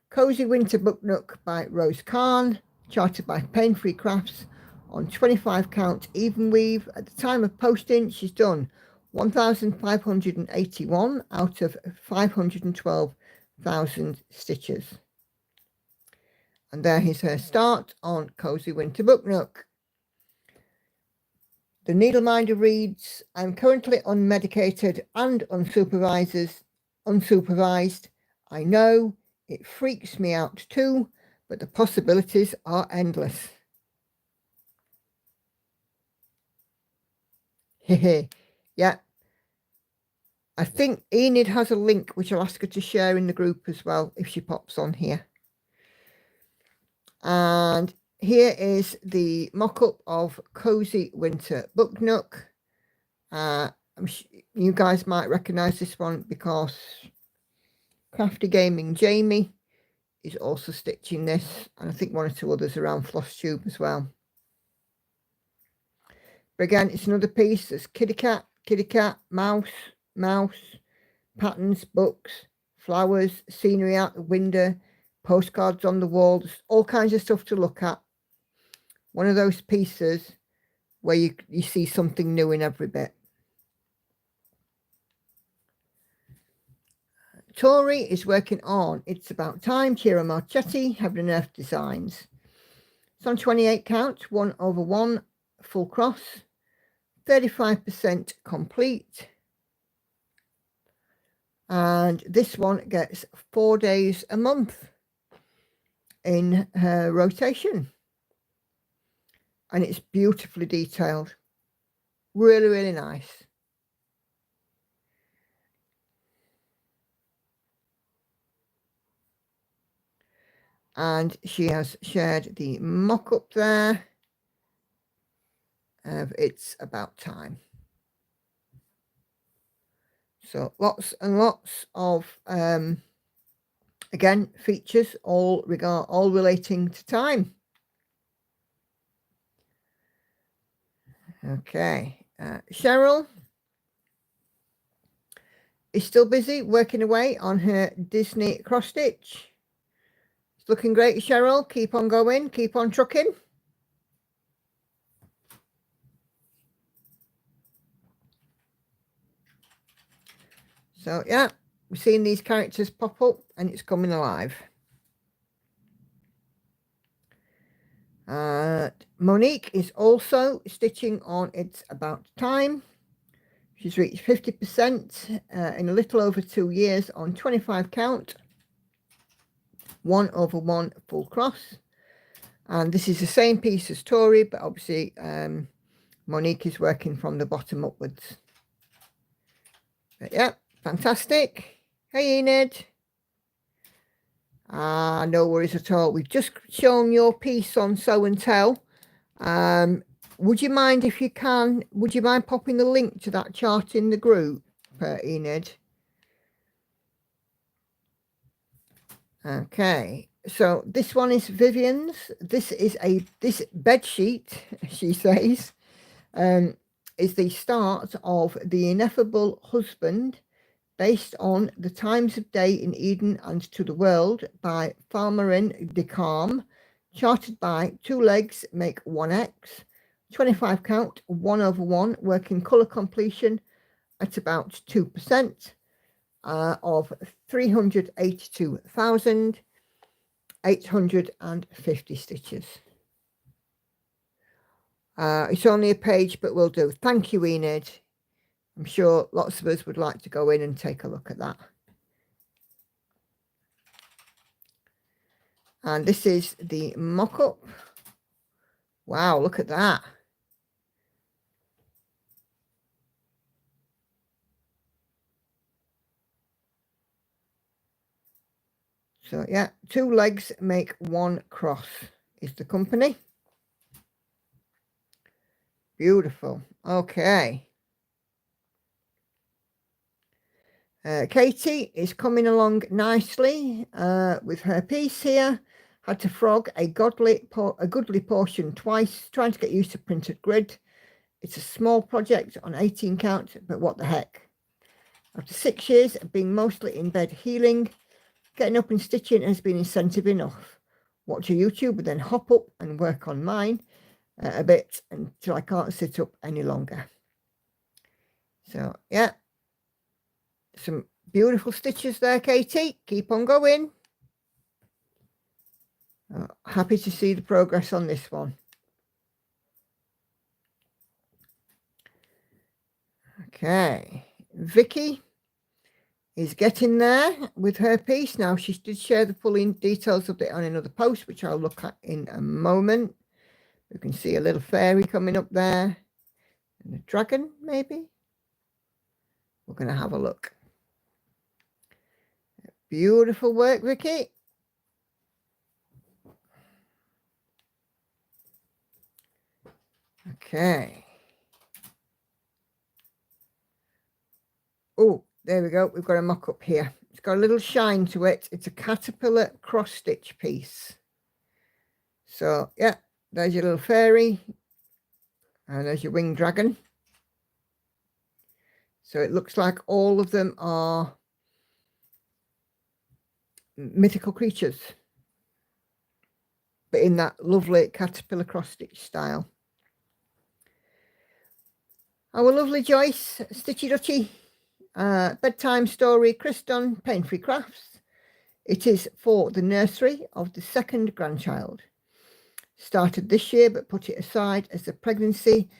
Cozy Winter Book Nook by Rose Khan, charted by Pain Free Crafts on 25 count even weave. At the time of posting, she's done 1,581 out of 512,000 stitches. And there is her start on Cozy Winter Book Nook. The Needleminder reads, I'm currently unmedicated and unsupervised. I know it freaks me out too, but the possibilities are endless. Yeah. I think Enid has a link which I'll ask her to share in the group as well if she pops on here. And here is the mock-up of Cozy Winter Book Nook. You guys might recognise this one because Crafty Gaming Jamie is also stitching this, and I think one or two others around FlossTube as well. But again, it's another piece. There's kitty cat, mouse, patterns, books, flowers, scenery out the window, postcards on the wall. There's all kinds of stuff to look at. One of those pieces where you see something new in every bit. Tori is working on It's About Time, Chiara Marchetti, Heaven and Earth Designs. It's on 28 count, 1/1, full cross, 35% complete. And this one gets 4 days a month in her rotation. And it's beautifully detailed. Really, really nice. And she has shared the mock-up there of It's About Time. So lots and lots of, again, features all relating to time. Okay, Cheryl is still busy working away on her Disney cross stitch. It's looking great, Cheryl. Keep on going, keep on trucking. So yeah, we're seeing these characters pop up and it's coming alive. Monique is also stitching on It's About Time. She's reached 50% in a little over 2 years on 25 count. 1/1 full cross. And this is the same piece as Tori, but obviously Monique is working from the bottom upwards. But yeah, fantastic. Hey Enid. No worries at all. We've just shown your piece on Sew and Tell. Would you mind, if you can, would you mind popping the link to that chart in the group, Enid? Okay, so this one is Vivian's. This bed sheet, she says, is the start of The Ineffable Husband, based on The Times of Day in Eden and to the World by Farmerin de Calm, charted by Two Legs Make 1X, 25 count, 1/1, working colour completion at about 2% of 382,850 stitches. It's only a page, but will do. Thank you, Enid. I'm sure lots of us would like to go in and take a look at that. And this is the mock-up. Wow, look at that. So yeah, Two Legs Make 1 Cross is the company. Beautiful. Okay. Katie is coming along nicely with her piece here. Had to frog a goodly portion twice, trying to get used to printed grid. It's a small project on 18 count, but what the heck. After 6 years of being mostly in bed healing, getting up and stitching has been incentive enough. Watch a YouTube and then hop up and work on mine a bit until I can't sit up any longer. So yeah, some beautiful stitches there, Katie. Keep on going. Happy to see the progress on this one. Okay, Vicky is getting there with her piece. Now, she did share the full details of it on another post, which I'll look at in a moment. You can see a little fairy coming up there. And a dragon, maybe? We're going to have a look. Beautiful work, Vicky. Okay. Oh, there we go. We've got a mock-up here. It's got a little shine to it. It's a caterpillar cross-stitch piece. So, yeah, there's your little fairy. And there's your winged dragon. So it looks like all of them are mythical creatures, but in that lovely caterpillar cross-stitch style. Our lovely Joyce, Stitchy Dutchy, bedtime story, Chris Dunn, Pain-Free Crafts. It is for the nursery of the second grandchild. Started this year, but put it aside as the pregnancy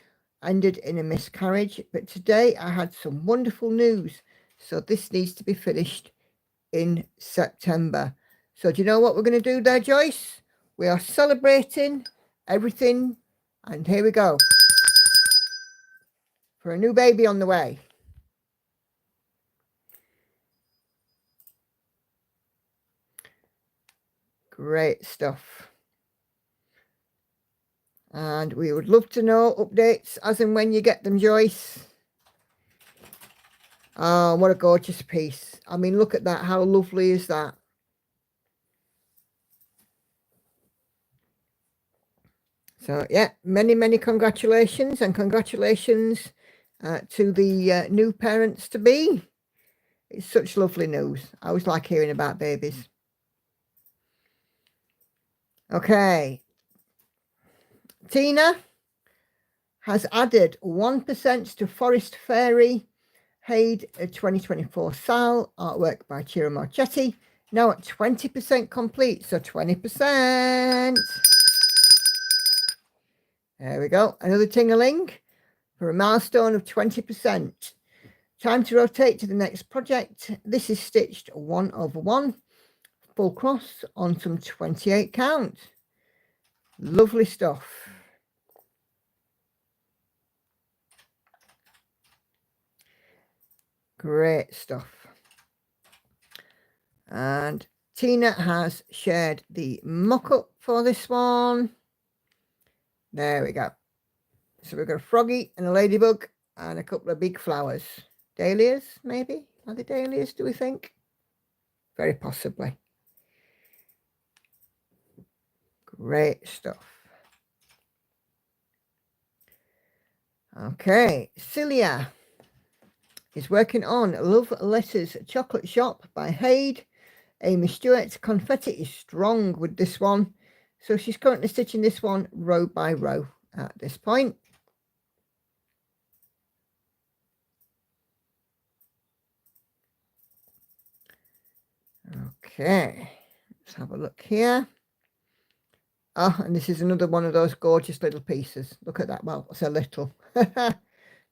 ended in a miscarriage. But today I had some wonderful news. So this needs to be finished in September. So do you know what we're going to do there, Joyce? We are celebrating everything. And here we go. For a new baby on the way. Great stuff. And we would love to know updates as and when you get them, Joyce. Oh, what a gorgeous piece. I mean, look at that. How lovely is that? So, yeah, many, many congratulations. And congratulations to the new parents-to-be. It's such lovely news. I always like hearing about babies. Okay. Tina has added 1% to Forest Fairy Haid 2024 Sal, artwork by Ciro Marchetti, now at 20% complete, so 20%. There we go, another ting-a-ling for a milestone of 20%. Time to rotate to the next project. This is stitched 1/1, full cross on some 28 count. Lovely stuff. Great stuff. And Tina has shared the mock-up for this one. There we go. So we've got a froggy and a ladybug and a couple of big flowers. Dahlias, maybe? Are they dahlias, do we think? Very possibly. Great stuff. Okay, Celia is working on Love Letters Chocolate Shop by Haid. Amy Stewart. Confetti is strong with this one. So she's currently stitching this one row by row at this point. Okay, let's have a look here. Oh, and this is another one of those gorgeous little pieces. Look at that. Well, it's a little.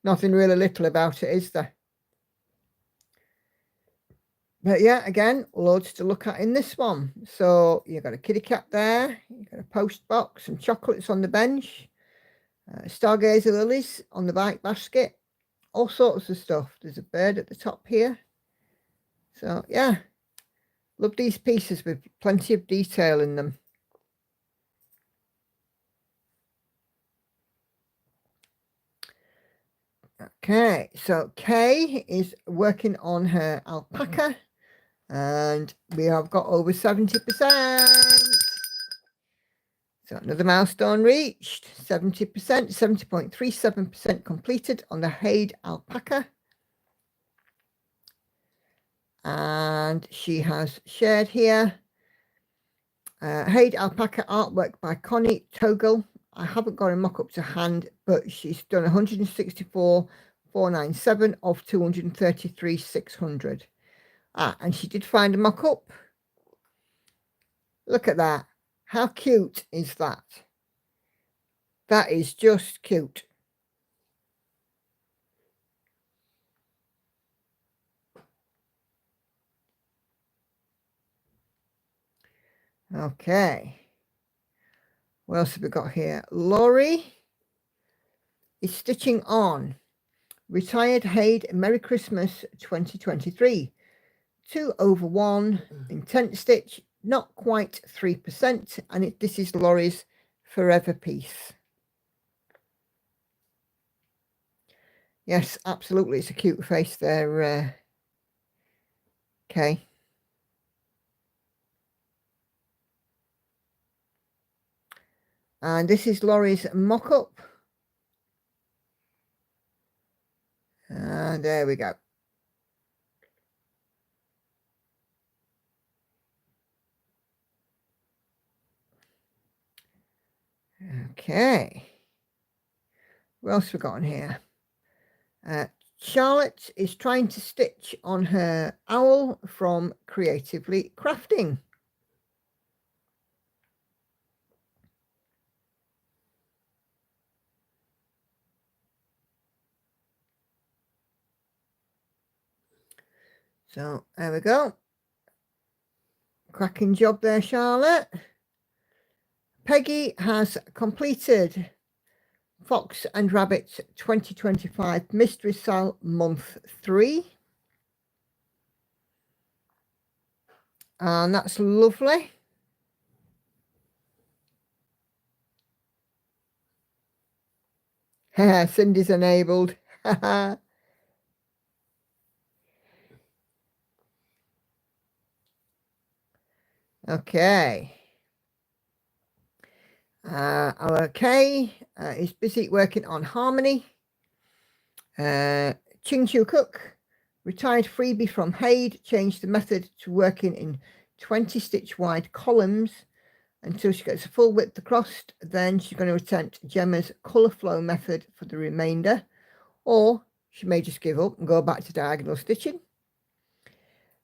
Nothing really little about it, is there? But yeah, again, loads to look at in this one. So you've got a kitty cat there. You've got a post box, some chocolates on the bench. Stargazer lilies on the bike basket. All sorts of stuff. There's a bird at the top here. So yeah, love these pieces with plenty of detail in them. Okay, so Kay is working on her alpaca, and we have got over 70%. So another milestone reached, 70%, 70.37% completed on the Haid alpaca. And she has shared here, Haid alpaca artwork by Connie Togel. I haven't got a mock-up to hand, but she's done 164,497 of 233,600. And she did find a mock-up. Look at that. How cute is that? That is just cute. Okay. What else have we got here? Laurie is stitching on Retired Haid Merry Christmas 2023. 2/1 intent stitch, not quite 3%, and this is Laurie's forever piece. Yes, absolutely, it's a cute face there, Kay. And this is Laurie's mock-up. And there we go. Okay. What else we got on here? Charlotte is trying to stitch on her owl from Creatively Crafting. So there we go. Cracking job there, Charlotte. Peggy has completed Fox and Rabbit 2025 Mystery Cell Month 3. And that's lovely. Cindy's enabled. Okay. Our Kay is busy working on Harmony. Ching Chu Cook, retired freebie from Haid, changed the method to working in 20 stitch wide columns until she gets a full width across. Then she's going to attempt Gemma's colour flow method for the remainder, or she may just give up and go back to diagonal stitching.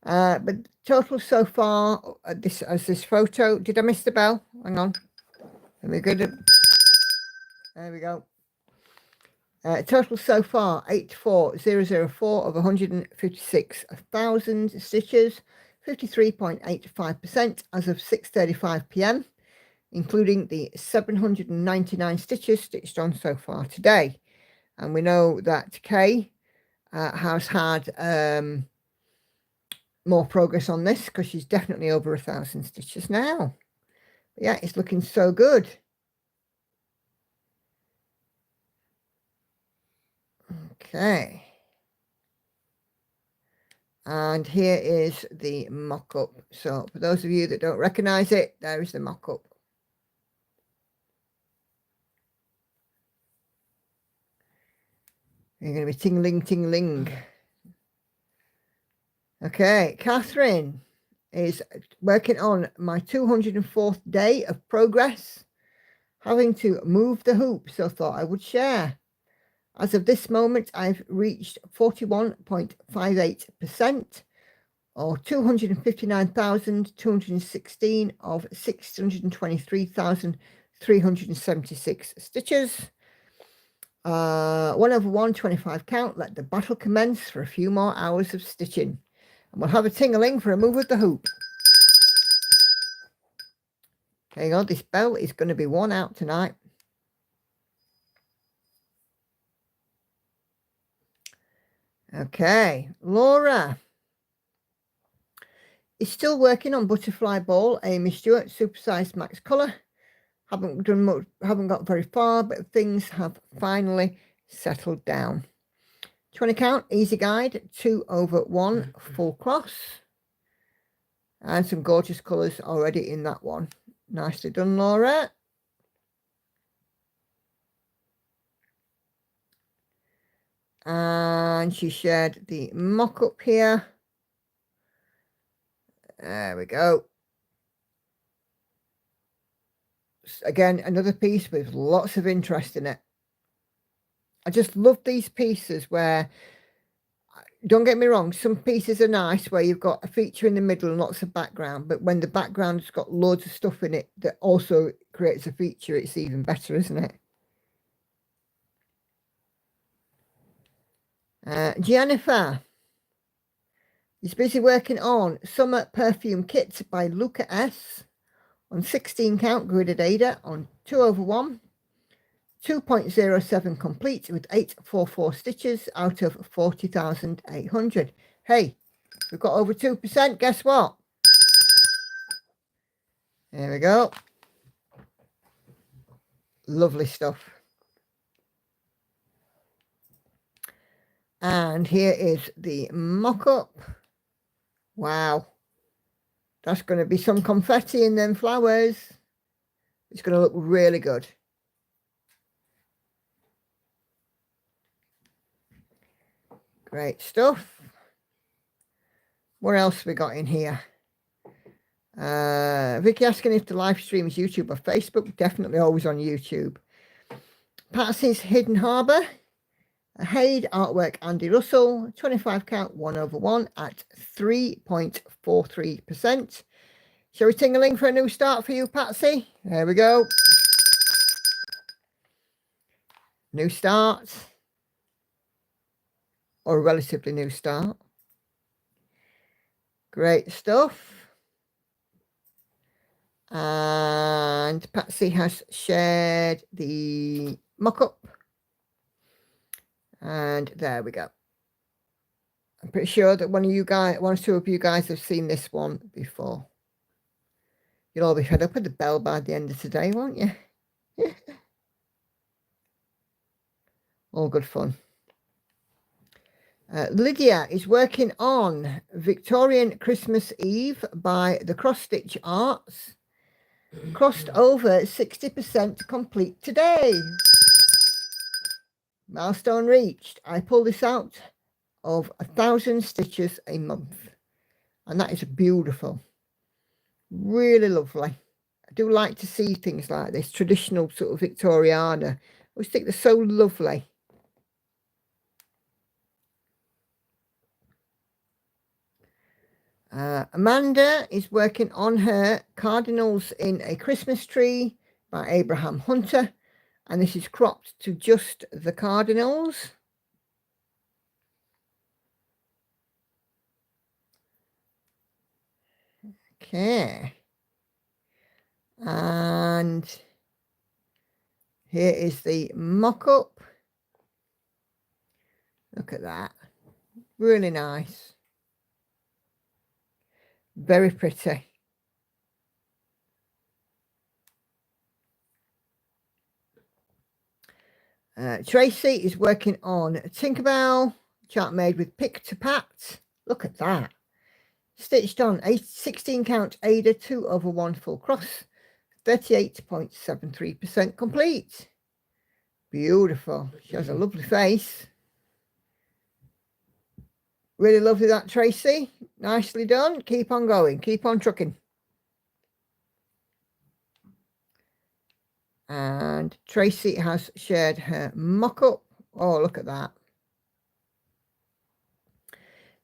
But total so far, this photo. Did I miss the bell? Hang on. Let me go to. There we go. Total so far 84,004 of 156,000 stitches, 53.85% as of 6:35 p.m, including the 799 stitches stitched on so far today. And we know that Kay has had more progress on this because she's definitely over 1,000 stitches now. But yeah, it's looking so good. Okay. And here is the mock-up. So for those of you that don't recognize it, there is the mock-up. You're going to be tingling, tingling. Okay, Catherine is working on my 204th day of progress, having to move the hoop, so thought I would share. As of this moment, I've reached 41.58%, or 259,216 of 623,376 stitches. 1/1, 25 count. Let the battle commence for a few more hours of stitching. And we'll have a tingling for a move of the hoop. There you go. This bell is going to be worn out tonight. Okay, Laura is still working on Butterfly Ball, Amy Stewart, supersized max colour. Haven't done much, haven't got very far, but things have finally settled down. 20 count, easy guide, 2/1 full cross. And some gorgeous colours already in that one. Nicely done, Laura. And she shared the mock-up here. There we go. Again, another piece with lots of interest in it. I just love these pieces where, don't get me wrong, some pieces are nice where you've got a feature in the middle and lots of background, but when the background's got loads of stuff in it that also creates a feature, it's even better, isn't it? Jennifer is busy working on Summer Perfume Kit by Luca S. on 16 count gridded Ada on 2/1, 2.07 complete with 844 stitches out of 40,800. Hey, we've got over 2%. Guess what? There we go. Lovely stuff. And here is the mock-up. Wow. That's going to be some confetti in them flowers. It's going to look really good. Great stuff. What else we got in here? Vicky asking if the live stream is YouTube or Facebook. Definitely always on YouTube. Patsy's Hidden Harbour. Haid artwork Andy Russell, 25 count, 1/1 at 3.43%. Shall we tingling for a new start for you, Patsy? There we go. New start. Or a relatively new start. Great stuff. And Patsy has shared the mock-up. And there we go. I'm pretty sure that one or two of you guys have seen this one before. You'll all be fed up with the bell by the end of today, won't you? All good fun. Lydia is working on Victorian Christmas Eve by the Cross Stitch Arts. Crossed over 60% complete today. Milestone reached. I pull this out of 1,000 stitches a month. And that is beautiful. Really lovely. I do like to see things like this, traditional sort of Victoriana. I always think they're so lovely. Amanda is working on her Cardinals in a Christmas Tree by Abraham Hunter. And this is cropped to just the cardinals. Okay. And here is the mock-up. Look at that. Really nice. Very pretty. Tracy is working on Tinkerbell. Chart made with pick to pat. Look at that. Stitched on a 16 count Ada 2/1 full cross. 38.73% complete. Beautiful. She has a lovely face. Really lovely that, Tracy. Nicely done. Keep on going. Keep on trucking. And Tracy has shared her mock-up. Oh, look at that.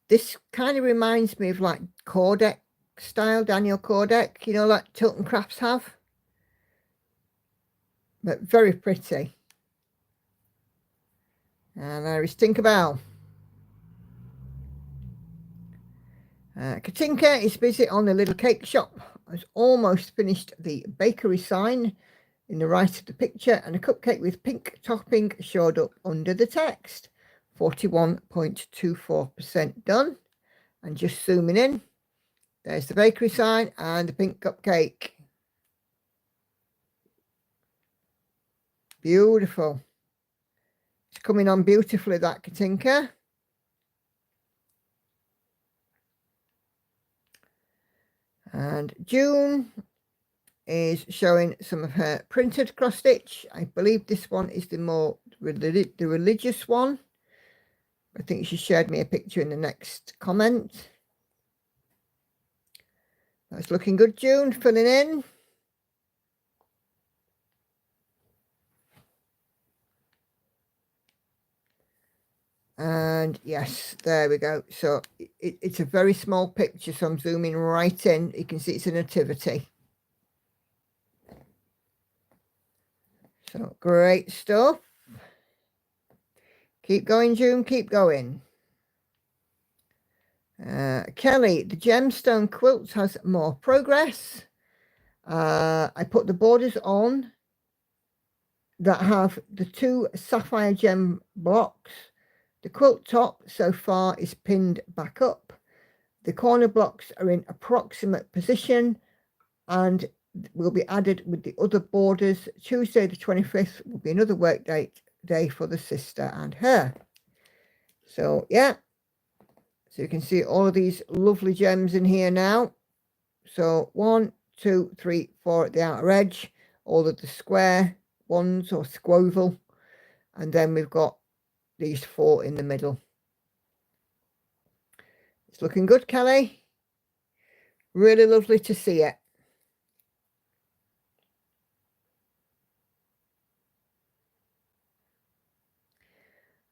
This kind of reminds me of like Cordek style, Daniel Cordek, you know, like Tilton Crafts have. But very pretty. And there is Tinkerbell. Katinka is busy on the little cake shop. Has almost finished the bakery sign in the right of the picture, and a cupcake with pink topping showed up under the text. 41.24% done. And just zooming in, there's the bakery sign and the pink cupcake. Beautiful. It's coming on beautifully, that Katinka. And June is showing some of her printed cross stitch. I believe this one is the more the religious one. I think she shared me a picture in the next comment. That's looking good, June, filling in. And yes, there we go. So it's a very small picture, so I'm zooming right in. You can see it's a nativity. So great stuff. Keep going, June, keep going. Kelly, the gemstone quilt has more progress. I put the borders on that have the 2 sapphire gem blocks. The quilt top so far is pinned back up. The corner blocks are in approximate position and will be added with the other borders. Tuesday the 25th will be another work day for the sister and her. So yeah, so you can see all of these lovely gems in here now. So 1, 2, 3, 4 at the outer edge, all of the square ones or squoval, and then we've got these 4 in the middle. It's looking good, Kelly. Really lovely to see it.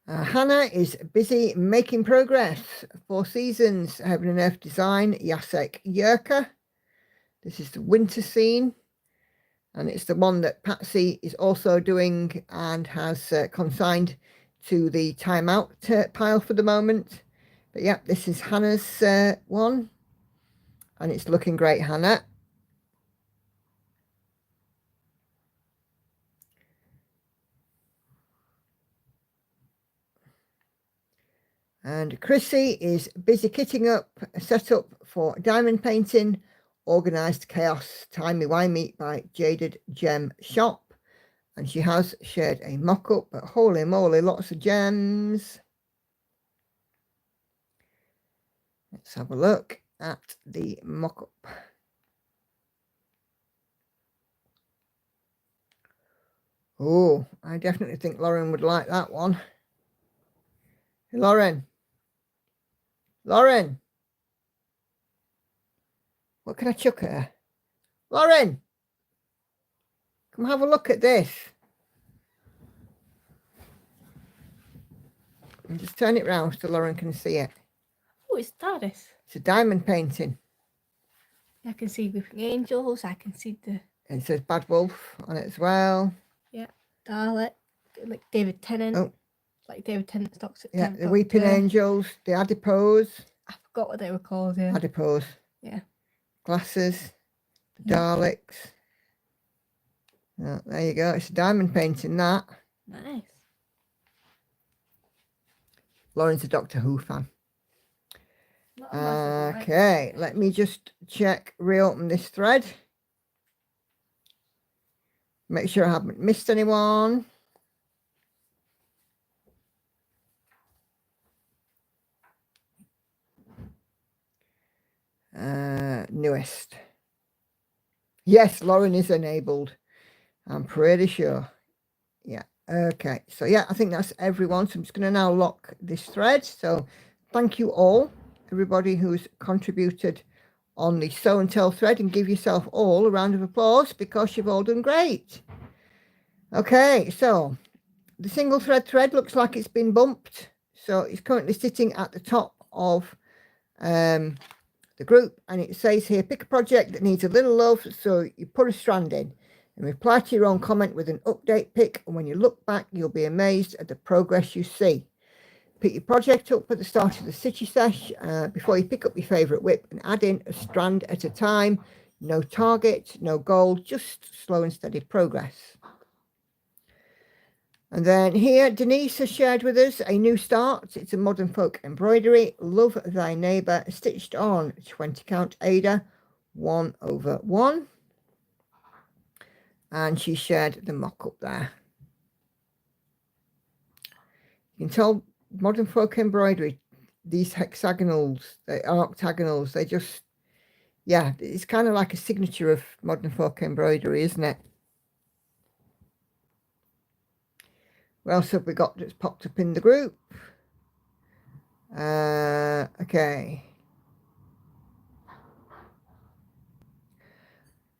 Hannah is busy making progress. 4 Seasons, Heaven and Earth Design, Jacek Yerka. This is the winter scene, and it's the one that Patsy is also doing and has consigned to the timeout pile for the moment. But yeah, this is Hannah's one, and it's looking great, Hannah. And Chrissy is busy kitting up a setup for diamond painting, Organised Chaos, Timey-Wimey by Jaded Gem Shop. And she has shared a mock-up, but holy moly, lots of gems. Let's have a look at the mock-up. Oh, I definitely think Lauren would like that one. Hey, Lauren. Lauren. What can I chuck at her? Lauren. Come have a look at this. And just turn it round so Lauren can see it. Oh, it's TARDIS. It's a diamond painting. I can see Weeping Angels. I can see the... And it says Bad Wolf on it as well. Yeah, Dalek. Like David Tennant. Oh. Like David Tennant's Doctor. Yeah, the Weeping Angels, the Adipose. I forgot what they were called, yeah. Adipose. Yeah. glasses, the Daleks. Oh, there you go. It's a diamond painting, that. Nice. Lauren's a Doctor Who fan. Not a massive one, Okay, let me just reopen this thread. Make sure I haven't missed anyone. Newest. Yes, Lauren is enabled. I'm pretty sure. Yeah. Okay. So yeah, I think that's everyone. So I'm just going to now lock this thread. So thank you all, everybody who's contributed on the Sew and Tell thread, and give yourself all a round of applause because you've all done great. Okay. So the single thread looks like it's been bumped. So it's currently sitting at the top of the group, and it says here, pick a project that needs a little love, so you put a strand in and reply to your own comment with an update pick, and when you look back you'll be amazed at the progress you see. Pick your project up at the start of the stitchy sesh before you pick up your favorite whip, and add in a strand at a time. No target, no goal, just slow and steady progress. And then here, Denise has shared with us a new start. It's a modern folk embroidery, Love Thy Neighbour, stitched on 20 count Ada 1/1. And she shared the mock-up there. You can tell modern folk embroidery, these hexagonals, the octagonals, they just, yeah, it's kind of like a signature of modern folk embroidery, isn't it? What else have we got that's popped up in the group? Okay.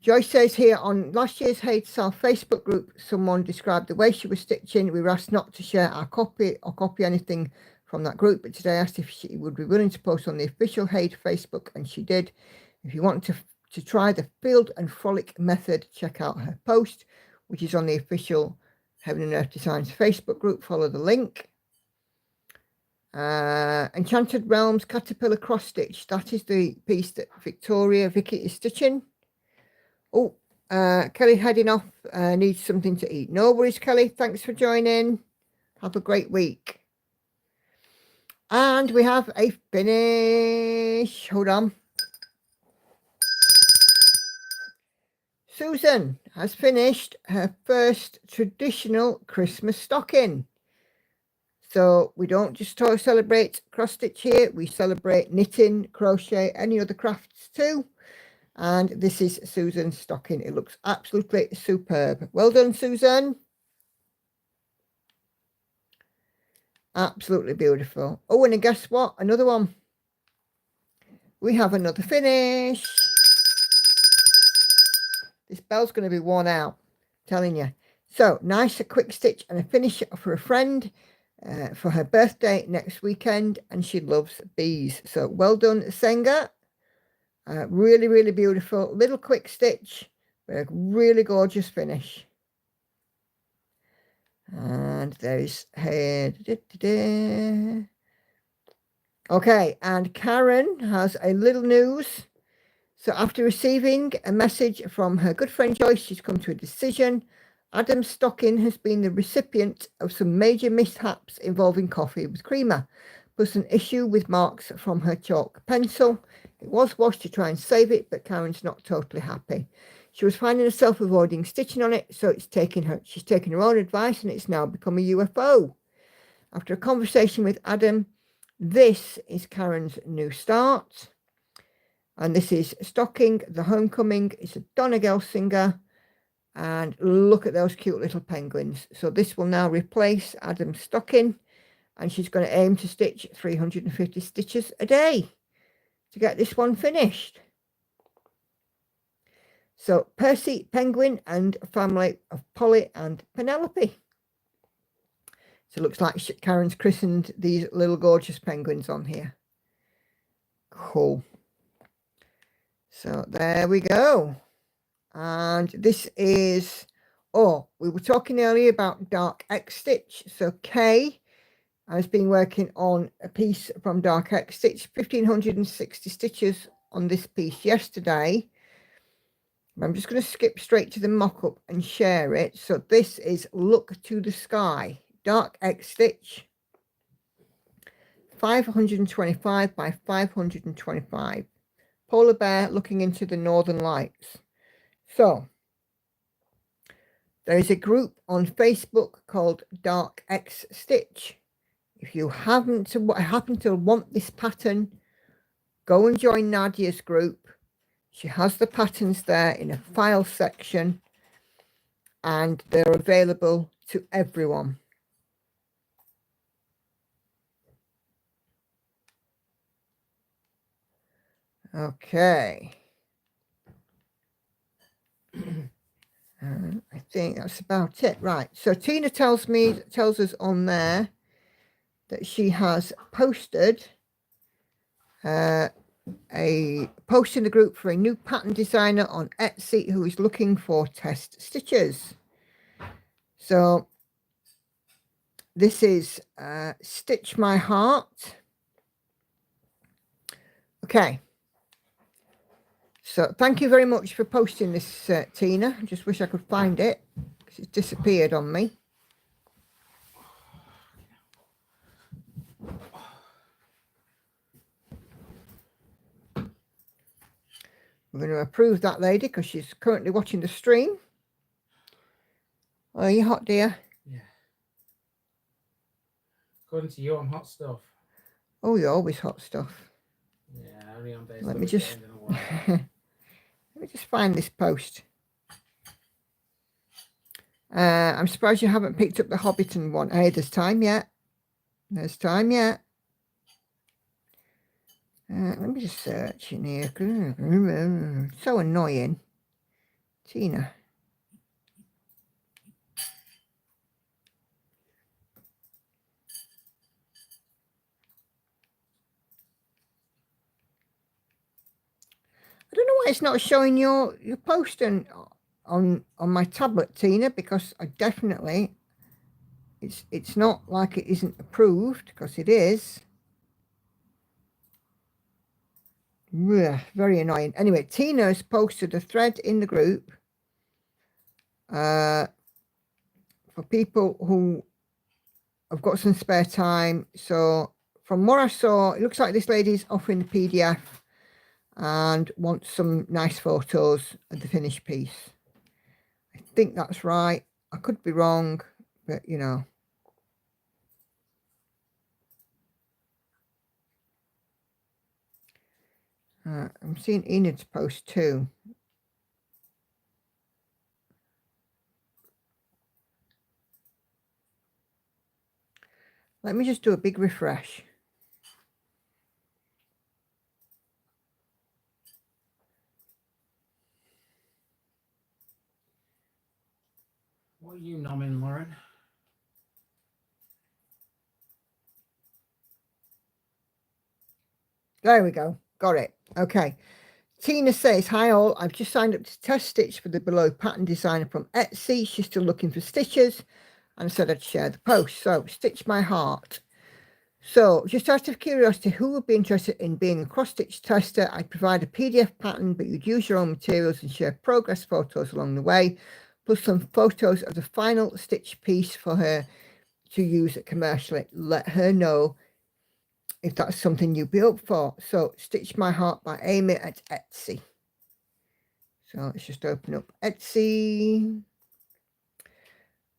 Joyce says here, on last year's Hate Self Facebook group, someone described the way she was stitching. We were asked not to share our copy or copy anything from that group, but today I asked if she would be willing to post on the official Hate Facebook, and she did. If you want to try the Field and Frolic method, check out her post, which is on the official Heaven and Earth Designs Facebook group. Follow the link. Enchanted Realms Caterpillar Cross Stitch. That is the piece that Vicky is stitching. Oh, Kelly heading off, needs something to eat. No worries, Kelly. Thanks for joining. Have a great week. And we have a finish. Hold on. Susan has finished her first traditional Christmas stocking. So we don't just celebrate cross stitch here. We celebrate knitting, crochet, any other crafts too. And this is Susan's stocking. It looks absolutely superb. Well done, Susan. Absolutely beautiful. Oh, and guess what? Another one. We have another finish. This bell's going to be worn out, I'm telling you. So, nice, a quick stitch and a finish for a friend for her birthday next weekend. And she loves bees. So, well done, Senga. Really, really beautiful. Little quick stitch, but a really gorgeous finish. And there's her. Okay, and Karen has a little news. So after receiving a message from her good friend Joyce, she's come to a decision. Adam's stocking has been the recipient of some major mishaps involving coffee with creamer, plus an issue with marks from her chalk pencil. It was washed to try and save it, but Karen's not totally happy. She was finding herself avoiding stitching on it, so she's taken her own advice, and it's now become a UFO. After a conversation with Adam, this is Karen's new start. And this is Stocking the Homecoming. It's a Donna Gelsinger. And look at those cute little penguins. So this will now replace Adam's stocking. And she's going to aim to stitch 350 stitches a day to get this one finished. So Percy, Penguin, and a family of Polly and Penelope. So it looks like Karen's christened these little gorgeous penguins on here. Cool. So there we go. And this is, oh, we were talking earlier about Dark X Stitch. So Kay has been working on a piece from Dark X Stitch, 1560 stitches on this piece yesterday. I'm just going to skip straight to the mock-up and share it. So this is Look to the Sky, Dark X Stitch, 525 by 525. Polar bear looking into the northern lights. So there is a group on Facebook called Dark X Stitch. If you happen to want this pattern, go and join Nadia's group. She has the patterns there in a file section, and they're available to everyone. Okay. I think that's about it. Right. So Tina tells us on there that she has posted a post in the group for a new pattern designer on Etsy who is looking for test stitches. So this is Stitch My Heart. Okay. So thank you very much for posting this, Tina. I just wish I could find it because it's disappeared on me. We're going to approve that lady because she's currently watching the stream. Are you hot, dear? Yeah. According to you, I'm hot stuff. Oh, you're always hot stuff. Yeah, only on days. Let me just find this post. I'm surprised you haven't picked up the Hobbiton one. Hey, there's time yet. There's time yet. Let me just search in here. So annoying. Tina. I don't know why it's not showing your post on my tablet, Tina, because I definitely it's not like it isn't approved, because it is. Ugh, very annoying. Anyway, Tina has posted a thread in the group for people who have got some spare time. So from what I saw, it looks like this lady's offering the PDF and wants some nice photos of the finished piece. I think that's right. I could be wrong, but you know. I'm seeing Enid's post too. Let me just do a big refresh. What are you nomming, Lauren? There we go. Got it. Okay. Tina says, hi all, I've just signed up to test stitch for the below pattern designer from Etsy. She's still looking for stitches and said I'd share the post. So Stitch My Heart. So just out of curiosity, who would be interested in being a cross-stitch tester? I'd provide a PDF pattern, but you'd use your own materials and share progress photos along the way, plus some photos of the final stitch piece for her to use commercially. Let her know if that's something you'd be up for. So Stitch My Heart by Amy at Etsy. So let's just open up Etsy.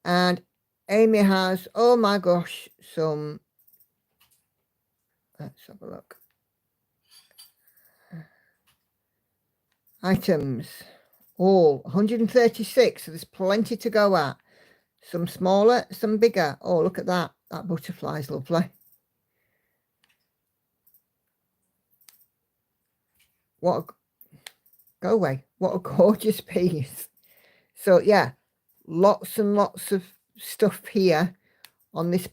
And Amy has, oh my gosh, some, let's have a look. Items, all 136, so there's plenty to go at. Some smaller, some bigger. Oh, look at that. That butterfly's lovely. Go away. What a gorgeous piece. So yeah, lots and lots of stuff here on this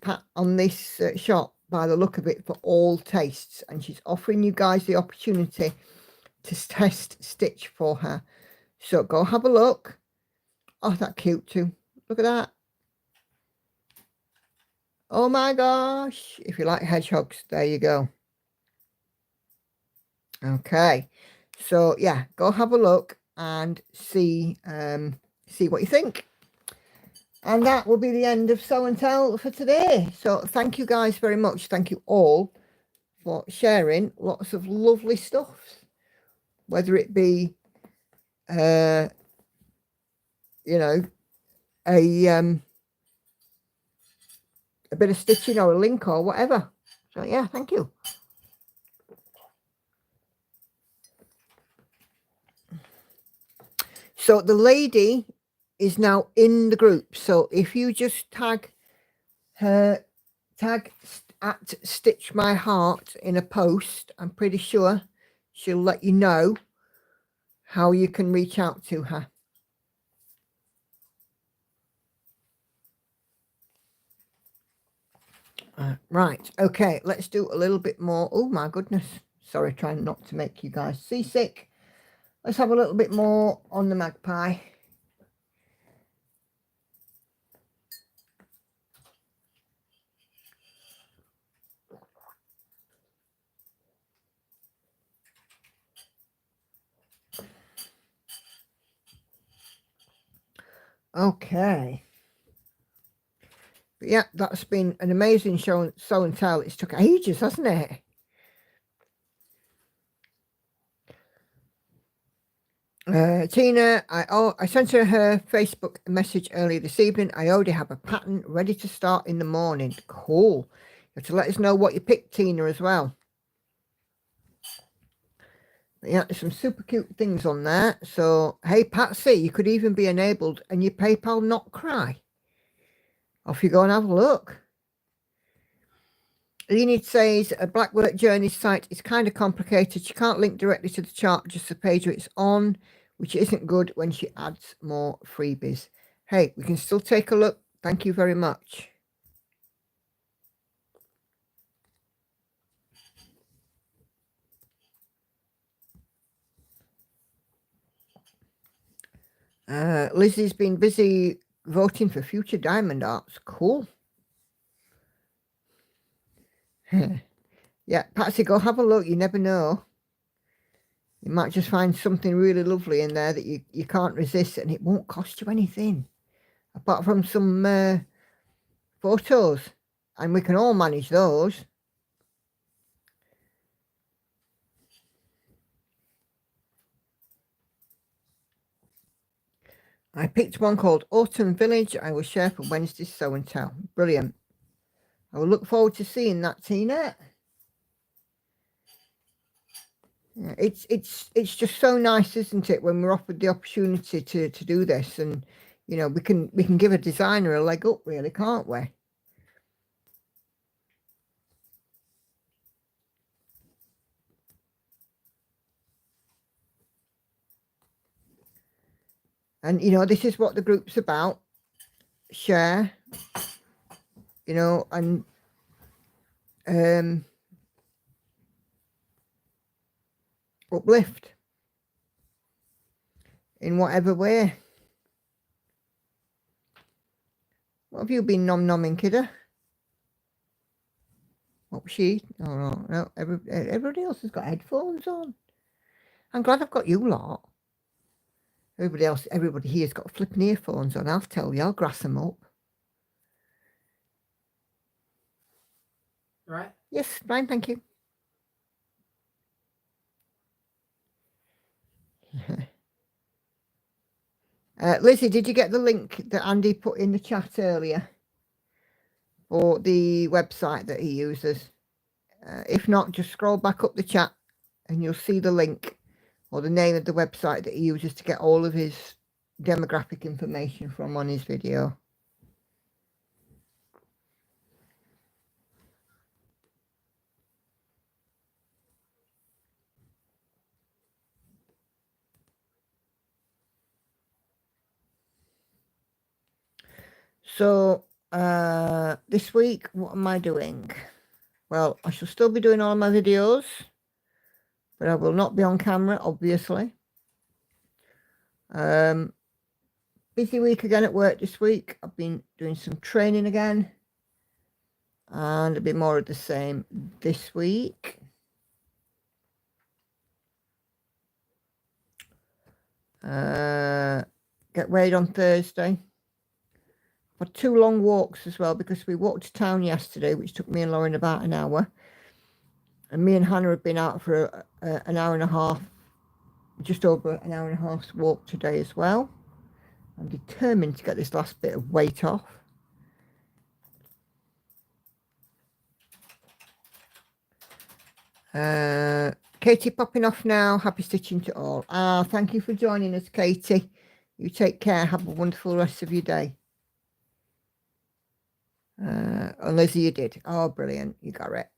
shop by the look of it for all tastes, and she's offering you guys the opportunity to test stitch for her. So go have a look. Oh, that's cute too. Look at that. Oh my gosh. If you like hedgehogs, there you go. Okay. So yeah, go have a look and see what you think. And that will be the end of Show and Tell for today. So thank you guys very much. Thank you all for sharing lots of lovely stuff, whether it be you know, a bit of stitching or a link or whatever. So yeah, thank you. So the lady is now in the group. So if you just tag her, at Stitch My Heart in a post, I'm pretty sure she'll let you know how you can reach out to her. Right, okay, let's do a little bit more. Oh my goodness, sorry, trying not to make you guys seasick. Let's have a little bit more on the magpie. Okay. But yeah, that's been an amazing show and tell. It's took ages, hasn't it? Tina, I sent her Facebook message earlier this evening. I already have a pattern ready to start in the morning. Cool. You have to let us know what you picked, Tina, as well. But yeah, there's some super cute things on there. So, hey, Patsy, you could even be enabled and your PayPal not cry. Off you go and have a look. Enid says a Black Work Journey site is kind of complicated. She can't link directly to the chart, just the page where it's on, which isn't good when she adds more freebies. Hey, we can still take a look. Thank you very much. Lizzie's been busy voting for future diamond arts. Cool. Yeah, Patsy, go have a look. You never know. You might just find something really lovely in there that you can't resist, and it won't cost you anything apart from some photos, and we can all manage those. I picked one called Autumn Village. I will share for Wednesday's Show and Tell. Brilliant. I will look forward to seeing that, Tina. Yeah, it's just so nice, isn't it, when we're offered the opportunity to do this, and you know we can give a designer a leg up, really, can't we? And you know, this is what the group's about. Share, you know, and uplift in whatever way. What have you been nom-nomming, kidder? What was she? Oh, no. Everybody else has got headphones on. I'm glad I've got you lot. Everybody here's got flipping earphones on. I'll tell you, I'll grass them up. Right. Yes, fine, thank you. Lizzie, did you get the link that Andy put in the chat earlier for the website that he uses? If not, just scroll back up the chat and you'll see the link or the name of the website that he uses to get all of his demographic information from on his video. So this week, what am I doing? Well, I shall still be doing all my videos, but I will not be on camera, obviously. Busy week again at work this week. I've been doing some training again, and a bit more of the same this week. Get weighed on Thursday. Had 2 long walks as well, because we walked to town yesterday, which took me and Lauren about an hour. And me and Hannah have been out for an hour and a half, just over an hour and a half's walk today as well. I'm determined to get this last bit of weight off. Katie popping off now. Happy stitching to all. Thank you for joining us, Katie. You take care. Have a wonderful rest of your day. And Lizzie, you did. Oh, brilliant. You got it.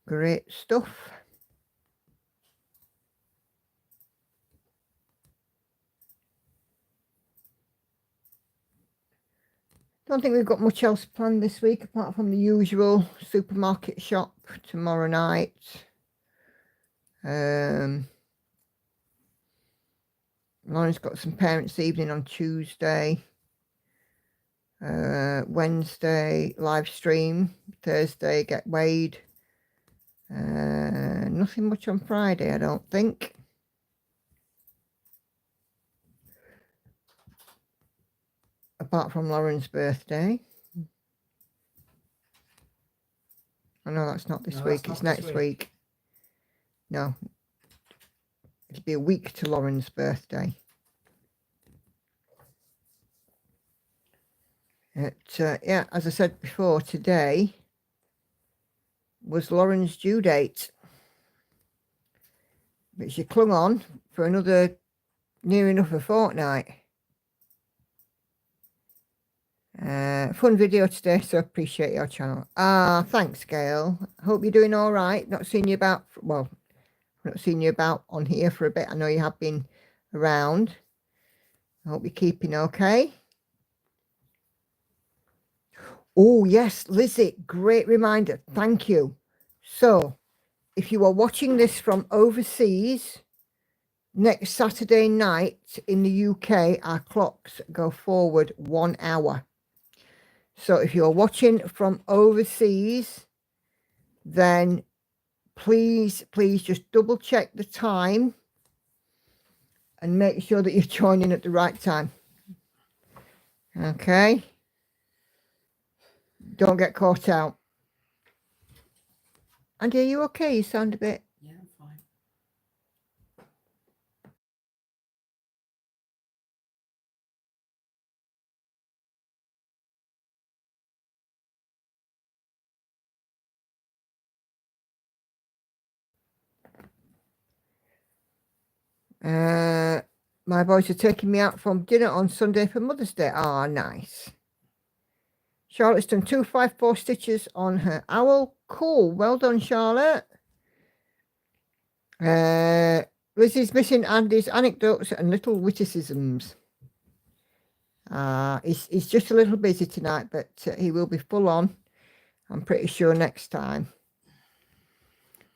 Great stuff. Don't think we've got much else planned this week apart from the usual supermarket shop tomorrow night. Lauren's got some parents' evening on Tuesday. Wednesday, live stream. Thursday, get weighed. Nothing much on Friday, I don't think. Apart from Lauren's birthday. Oh no, that's not this week, it's next week. No. It'll be a week to Lauren's birthday. Yeah, as I said before, today was Lauren's due date. But she clung on for another near enough a fortnight. Fun video today, so appreciate your channel. Thanks, Gail. Hope you're doing all right. Not seen you about, well, not seen you about on here for a bit. I know you have been around. I hope you're keeping okay. Oh, yes, Lizzie, great reminder. Thank you. So, if you are watching this from overseas, next Saturday night in the UK, our clocks go forward 1 hour. So if you're watching from overseas, then please just double check the time and make sure that you're joining at the right time. Okay? Don't get caught out. Andy, are you okay? You sound a bit... Yeah, I'm fine. My boys are taking me out from dinner on Sunday for Mother's Day. Ah, nice. Charlotte's done 254 stitches on her owl. Cool. Well done, Charlotte. Lizzie's missing Andy's anecdotes and little witticisms. He's just a little busy tonight, but he will be full on, I'm pretty sure, next time.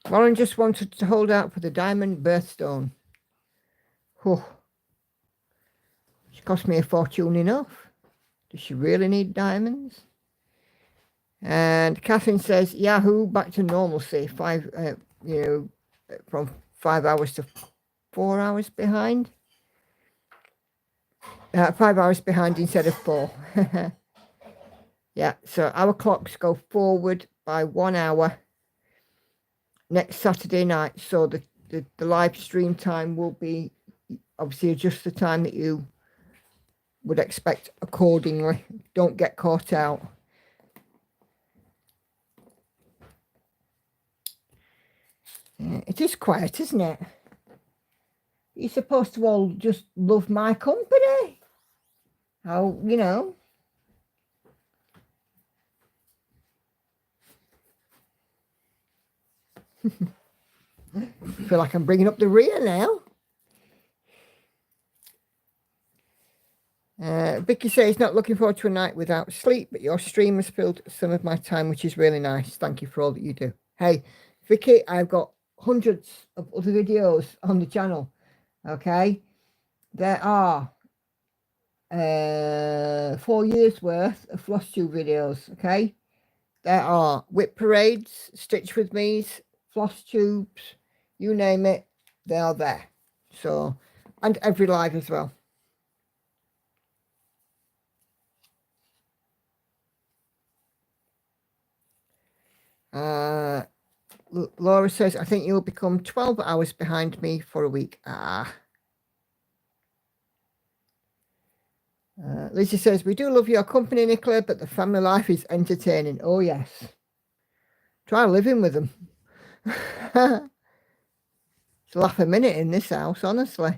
Lauren just wanted to hold out for the diamond birthstone. Whew. She cost me a fortune enough. Does she really need diamonds? And Catherine says, Yahoo, back to normalcy. From 5 hours to 4 hours behind. 5 hours behind instead of 4. Yeah, so our clocks go forward by 1 hour next Saturday night. So the live stream time will be obviously just the time that you would expect accordingly. Don't get caught out. It is quiet, isn't it? You're supposed to all just love my company. How, you know. Feel like I'm bringing up the rear now. Vicky says, not looking forward to a night without sleep, but your stream has filled some of my time, which is really nice. Thank you for all that you do. Hey, Vicky, I've got hundreds of other videos on the channel. Okay, there are 4 years worth of floss tube videos. Okay, There are whip parades, stitch with me's, floss tubes, you name it, they are there. So, and every live as well. Laura says, I think you'll become 12 hours behind me for a week. Lizzie says, we do love your company, Nicola, but the family life is entertaining. Oh, yes. Try living with them. It's a laugh a minute in this house, honestly.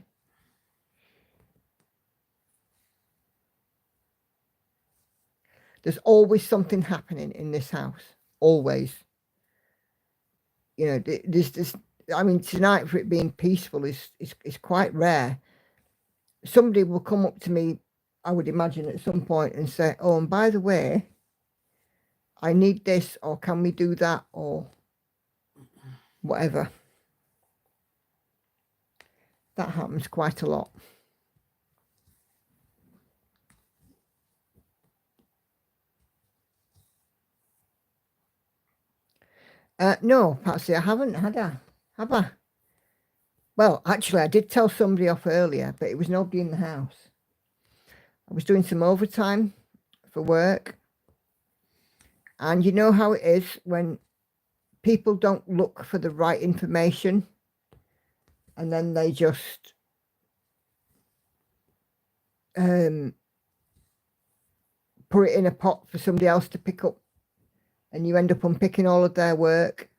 There's always something happening in this house. Always. You know, there's this, I mean, tonight for it being peaceful is quite rare. Somebody will come up to me, I would imagine at some point, and say, oh, and by the way, I need this, or can we do that, or whatever. That happens quite a lot. No, Patsy, I haven't had a, have I? Well, actually, I did tell somebody off earlier, but it was nobody in the house. I was doing some overtime for work. And you know how it is when people don't look for the right information and then they just put it in a pot for somebody else to pick up, and you end up unpicking all of their work.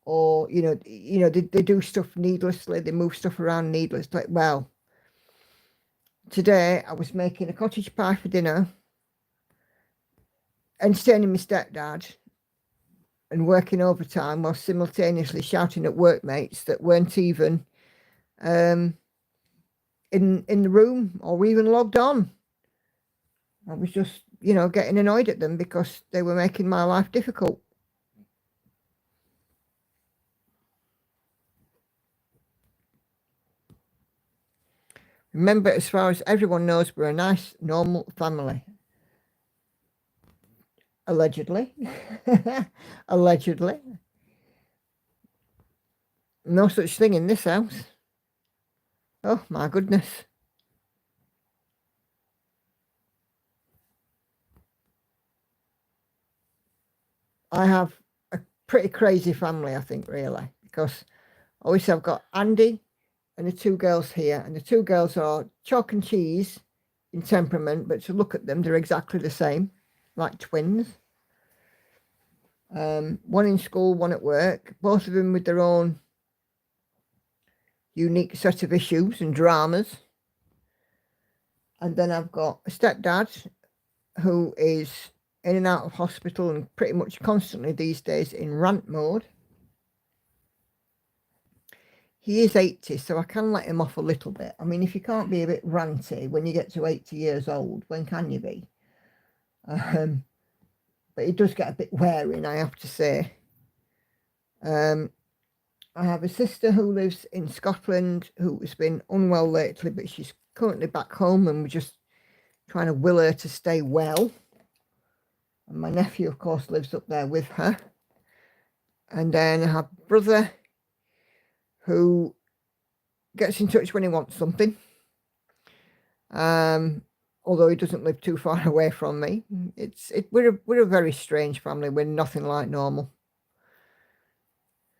Or, you know, they do stuff needlessly. They move stuff around needlessly. Well, today I was making a cottage pie for dinner, entertaining my stepdad, and working overtime while simultaneously shouting at workmates that weren't even in the room or even logged on. I was just, you know, getting annoyed at them because they were making my life difficult. Remember, as far as everyone knows, we're a nice, normal family. Allegedly. Allegedly. No such thing in this house. Oh, my goodness. I have a pretty crazy family, I think, really, because obviously I've got Andy and the two girls here, and the two girls are chalk and cheese in temperament, but to look at them, they're exactly the same, like twins. One in school, one at work, both of them with their own unique set of issues and dramas. And then I've got a stepdad who is in and out of hospital and pretty much constantly these days in rant mode. He is 80, so I can let him off a little bit. I mean, if you can't be a bit ranty when you get to 80 years old, when can you be? But it does get a bit wearing, I have to say. I have a sister who lives in Scotland who has been unwell lately, but she's currently back home, and we're just trying to will her to stay well. And my nephew, of course, lives up there with her. And then I have a brother who gets in touch when he wants something. Although he doesn't live too far away from me. We're a very strange family. We're nothing like normal.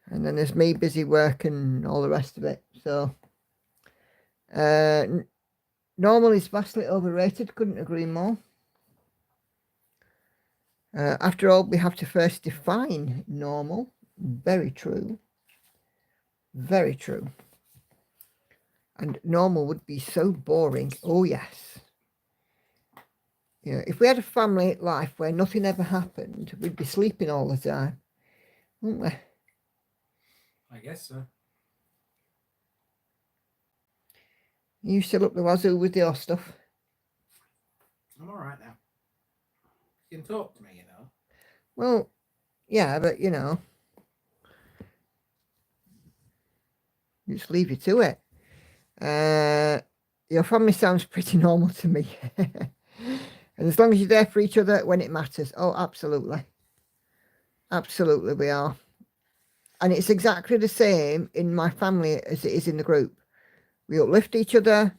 And then there's me, busy work and all the rest of it. So normal is vastly overrated. Couldn't agree more. After all, we have to first define normal. Very true. Very true. And normal would be so boring. Oh, yes. You know, if we had a family life where nothing ever happened, we'd be sleeping all the time, wouldn't we? I guess so. You still up the wazoo with your stuff? I'm all right now. You can talk to me, you know. Well, yeah, but you know, just leave you to it. Your family sounds pretty normal to me. And as long as you're there for each other when it matters. Oh, absolutely. Absolutely, we are. And it's exactly the same in my family as it is in the group. We uplift each other,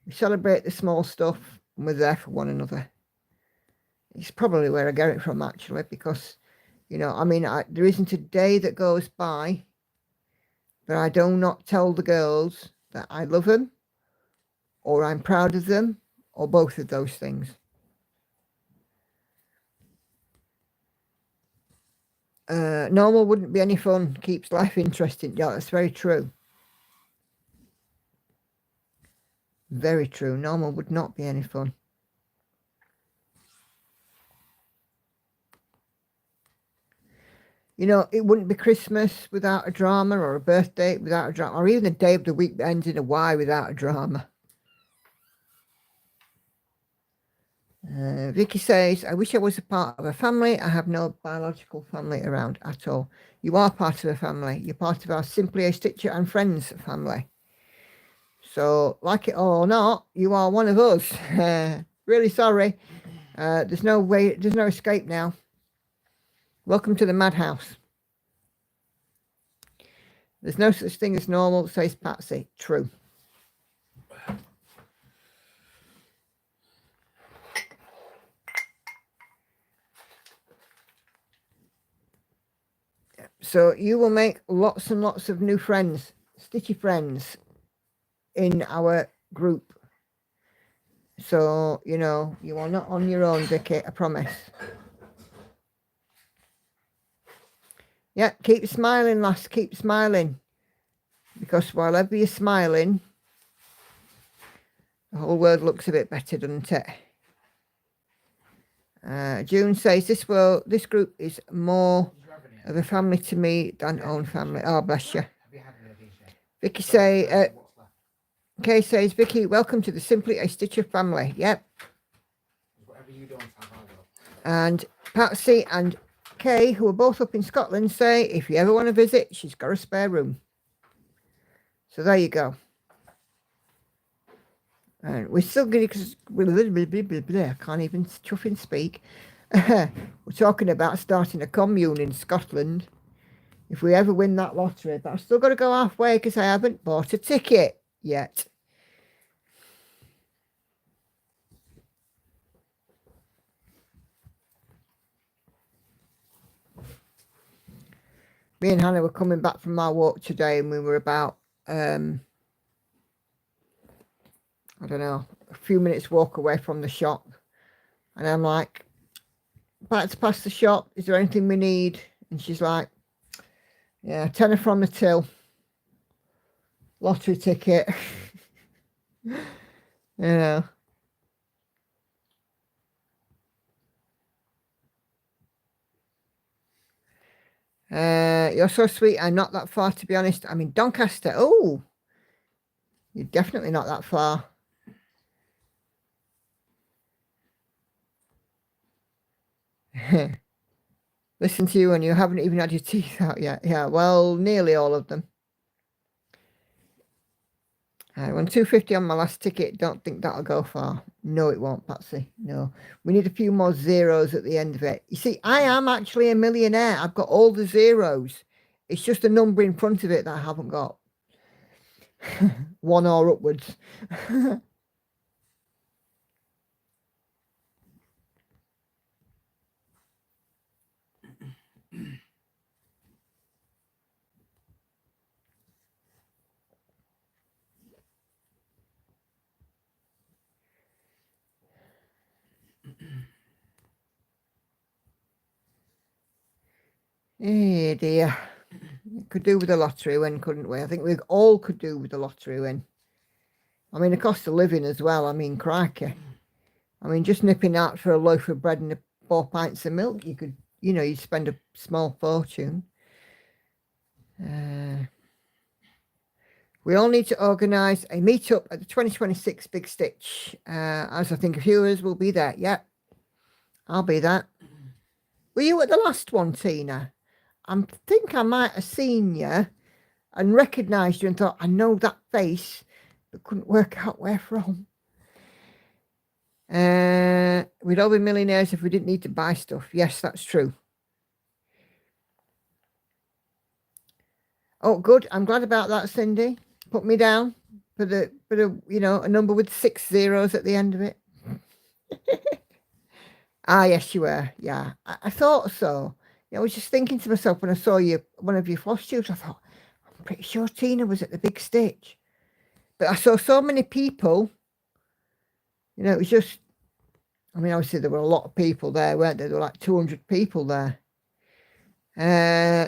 we celebrate the small stuff, and we're there for one another. It's probably where I get it from, actually, because, you know, I mean, there isn't a day that goes by that I do not tell the girls that I love them, or I'm proud of them, or both of those things. Normal wouldn't be any fun, keeps life interesting. Yeah, that's very true. Very true. Normal would not be any fun. You know, it wouldn't be Christmas without a drama, or a birthday without a drama, or even a day of the week that ends in a Y without a drama. Vicky says, I wish I was a part of a family. I have no biological family around at all. You are part of a family. You're part of our Simply a Stitcher and Friends family. So, like it or not, you are one of us. Really sorry. There's no way, there's no escape now. Welcome to the madhouse. There's no such thing as normal, says Patsy. True. So you will make lots and lots of new friends, stitchy friends, in our group. So, you know, you are not on your own, Vicky, I promise. Yeah, keep smiling, lass, keep smiling. Because while ever you're smiling, the whole world looks a bit better, doesn't it? June says, this group is more of a family to me than own family. Oh, bless you. Vicky say, Kay says, Vicky, welcome to the Simply a Stitcher family. Yep. And Patsy and Kay, who are both up in Scotland, say, if you ever want to visit, she's got a spare room. So there you go. And we're still going because we're a little bit, I can't even chuff and speak. We're talking about starting a commune in Scotland if we ever win that lottery. But I've still got to go halfway because I haven't bought a ticket yet. Me and Hannah were coming back from our walk today, and we were about, I don't know, a few minutes walk away from the shop. And I'm like, about to pass the shop, is there anything we need? And she's like, yeah, tenner from the till. Lottery ticket. You know. You're so sweet. I'm not that far, to be honest. I'm in Doncaster. Oh, you're definitely not that far. Listen to you and you haven't even had your teeth out yet. Yeah, well, nearly all of them. I won 250 on my last ticket. Don't think that'll go far. No, it won't, Patsy. No. We need a few more zeros at the end of it. You see, I am actually a millionaire. I've got all the zeros. It's just a number in front of it that I haven't got. One or upwards. Eh dear. Could do with a lottery win, couldn't we? I think we all could do with a lottery win. I mean, the cost of living as well. I mean, crikey. I mean, just nipping out for a loaf of bread and 4 pints of milk, you could, you know, you'd spend a small fortune. We all need to organise a meet-up at the 2026 Big Stitch. As I think a few of us will be there. Yeah, I'll be there. Were you at the last one, Tina? I think I might have seen you and recognised you and thought, I know that face, but couldn't work out where from. We'd all be millionaires if we didn't need to buy stuff. Yes, that's true. Oh, good. I'm glad about that, Cindy. Put me down for the you know, a number with 6 zeros at the end of it. Ah, yes, you were. Yeah, I thought so. I was just thinking to myself when I saw you, one of your floss tubes, I thought, I'm pretty sure Tina was at the big stitch. But I saw so many people, you know, it was just, I mean, obviously there were a lot of people there, weren't there? There were like 200 people there.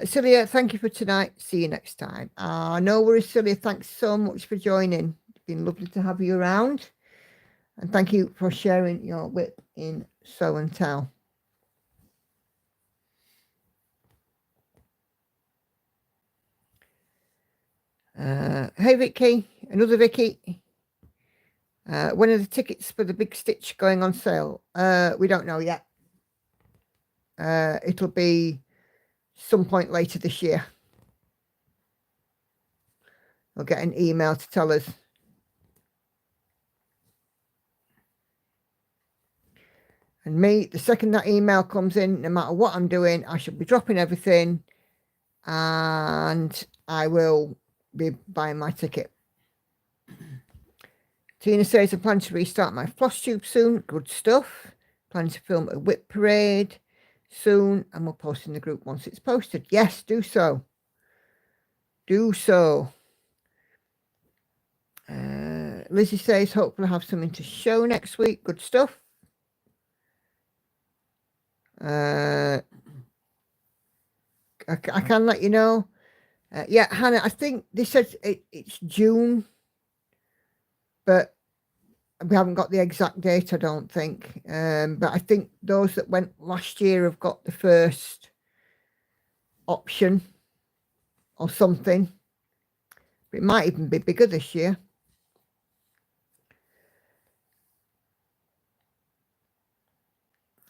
Celia, thank you for tonight. See you next time. No worries, Celia. Thanks so much for joining. It's been lovely to have you around. And thank you for sharing your wit in Show and Tell. Hey, Vicky. Another Vicky. When are the tickets for the big stitch going on sale? We don't know yet. It'll be some point later this year. We'll get an email to tell us. And me, the second that email comes in, no matter what I'm doing, I should be dropping everything and I will be buying my ticket. Tina says, I plan to restart my floss tube soon. Good stuff. Plan to film a whip parade soon and we'll post in the group once it's posted. Yes, do so. Do so. Lizzie says, hopefully I'll have something to show next week. Good stuff. I can let you know. Yeah, Hannah, I think they said it's June, but we haven't got the exact date, I don't think. But I think those that went last year have got the first option or something. It might even be bigger this year.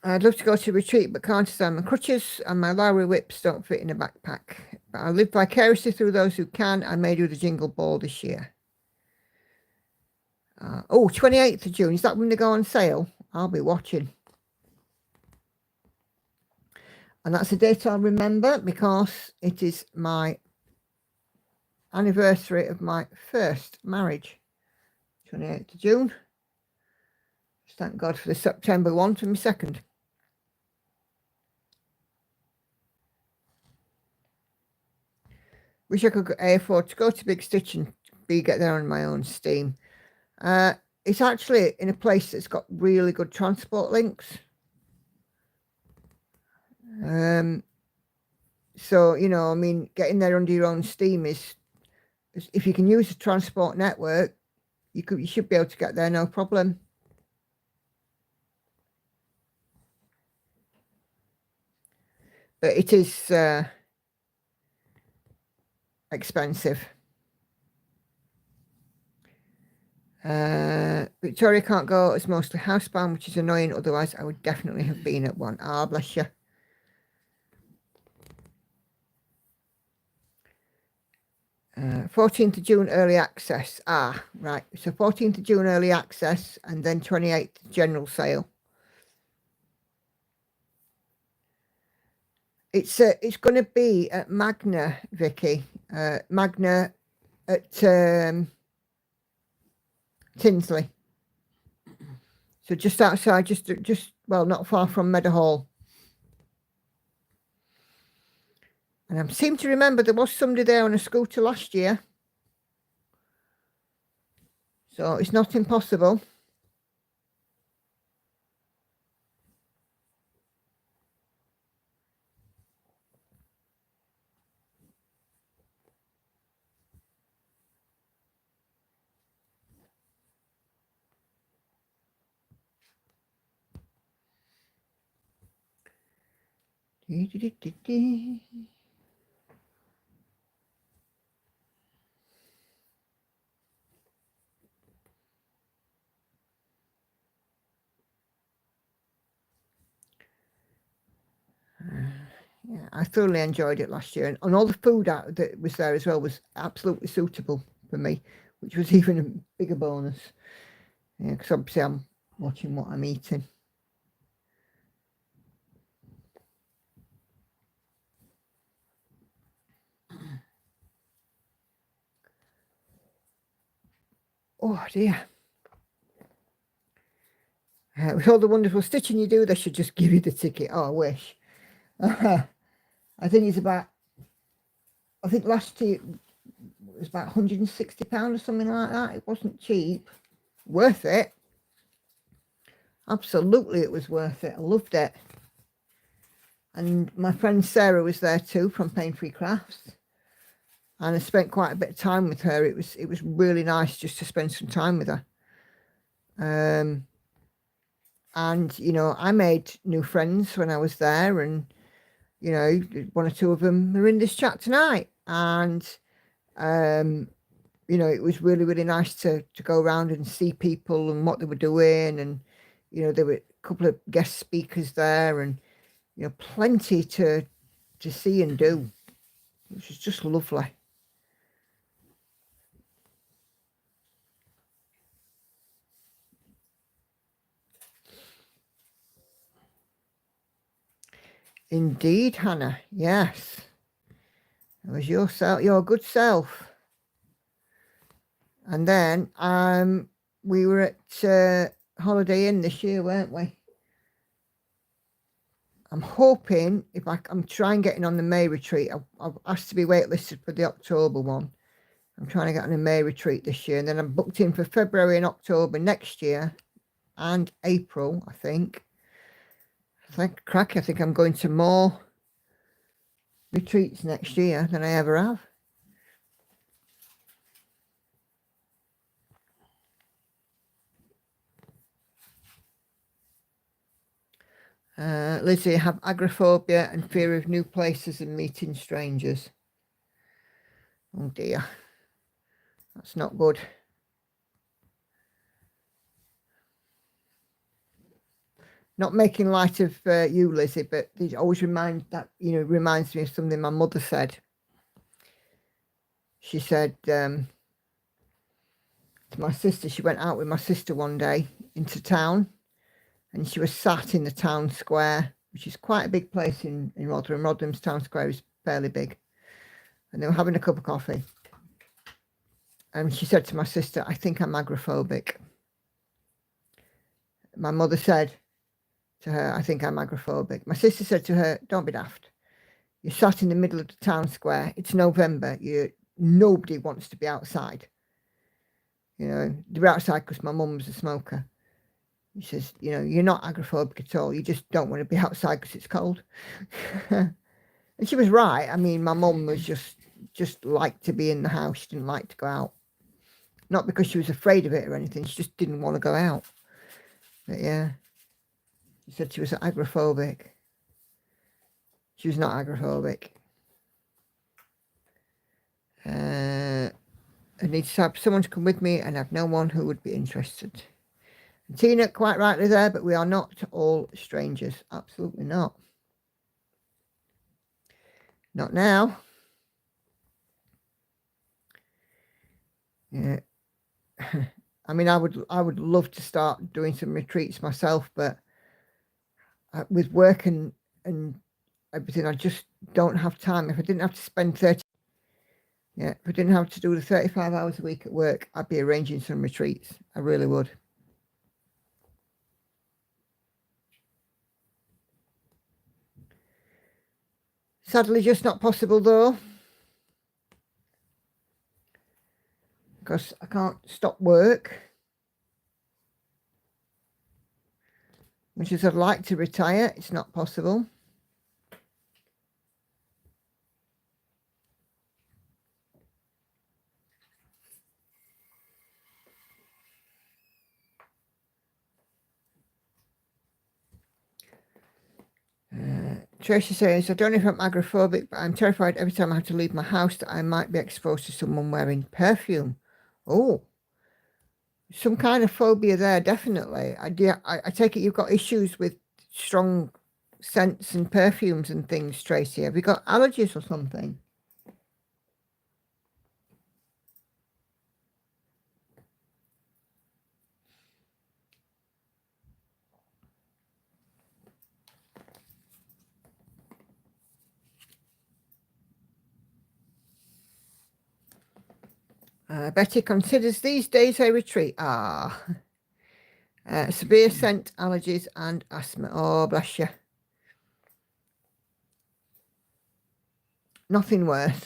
I'd love to go to a retreat, but can't stand my crutches and my Lowry whips don't fit in a backpack. But I live vicariously through those who can. I may do the Jingle Ball this year. 28th of June. Is that when they go on sale? I'll be watching. And that's a date I'll remember because it is my anniversary of my first marriage. 28th of June. Thank God for the September one for my second. Wish I could afford to go to Big Stitch and get there on my own steam. It's actually in a place that's got really good transport links. So, you know, I mean, getting there under your own steam is, if you can use the transport network, you should be able to get there no problem. But it is expensive. Victoria can't go. It's mostly housebound, which is annoying. Otherwise, I would definitely have been at one. Ah, bless you. Uh, 14th of June early access. Ah, right. So 14th of June early access and then 28th general sale. It's going to be at Magna, Vicky. Magna at Tinsley. So just outside, just well, not far from Meadowhall. And I seem to remember there was somebody there on a scooter last year. So it's not impossible. Yeah, I thoroughly enjoyed it last year, and all the food out that was there as well was absolutely suitable for me, which was even a bigger bonus. Yeah, because obviously I'm watching what I'm eating. Oh dear. With all the wonderful stitching you do, they should just give you the ticket. Oh, I wish. I think it's about, I think last year it was about £160 or something like that. It wasn't cheap. Worth it. Absolutely, it was worth it. I loved it. And my friend Sarah was there too from Pain Free Crafts. And I spent quite a bit of time with her. It was really nice just to spend some time with her. And, you know, I made new friends when I was there, and, you know, one or two of them are in this chat tonight. And, you know, it was really, really nice to go around and see people and what they were doing. And, you know, there were a couple of guest speakers there, and, you know, plenty to see and do, which was just lovely. Indeed, Hannah. Yes. It was your good self. And then we were at Holiday Inn this year, weren't we? I'm hoping I'm trying getting on the May retreat. I've asked to be waitlisted for the October one. I'm trying to get on a May retreat this year, and then I'm booked in for February and October next year, and April, I think. I think I'm going to more retreats next year than I ever have. Lizzie, I have agoraphobia and fear of new places and meeting strangers. Oh dear, that's not good. Not making light of you, Lizzie, but it always reminds me of something my mother said. She said to my sister, she went out with my sister one day into town, and she was sat in the town square, which is quite a big place in Rotherham. Rotherham's town square is fairly big. And they were having a cup of coffee. And she said to my sister, I think I'm agoraphobic. My mother said to her, I think I'm agoraphobic. My sister said to her, don't be daft. You're sat in the middle of the town square. It's November. Nobody wants to be outside. You know, they were outside because my mum was a smoker. She says, you know, you're not agoraphobic at all. You just don't want to be outside because it's cold. And she was right. I mean, my mum was just liked to be in the house. She didn't like to go out. Not because she was afraid of it or anything. She just didn't want to go out. But yeah, she said she was agoraphobic. She was not agoraphobic. I need to have someone to come with me, and have no one who would be interested. And Tina, quite rightly there, but we are not all strangers. Absolutely not. Not now. Yeah. I mean, I would love to start doing some retreats myself, but with work and everything, I just don't have time. If I didn't have to spend if I didn't have to do the 35 hours a week at work, I'd be arranging some retreats. I really would. Sadly, just not possible though, because I can't stop work. Much as I'd like to retire, it's not possible. Tracy says, I don't know if I'm agoraphobic, but I'm terrified every time I have to leave my house that I might be exposed to someone wearing perfume. Oh, some kind of phobia there, definitely. I take it you've got issues with strong scents and perfumes and things, Tracy. Have you got allergies or something? Betty considers these days a retreat. Severe scent allergies and asthma. Oh, bless you. Nothing worse.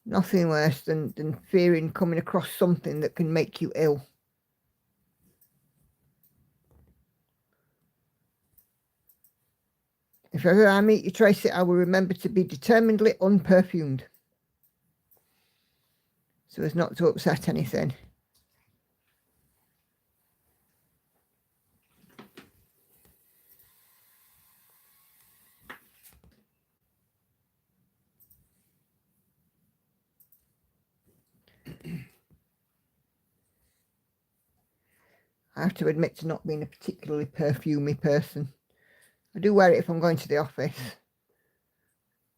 Nothing worse than fearing coming across something that can make you ill. If ever I meet you, Tracy, I will remember to be determinedly unperfumed, so as not to upset anything. I have to admit to not being a particularly perfumey person. I do wear it if I'm going to the office.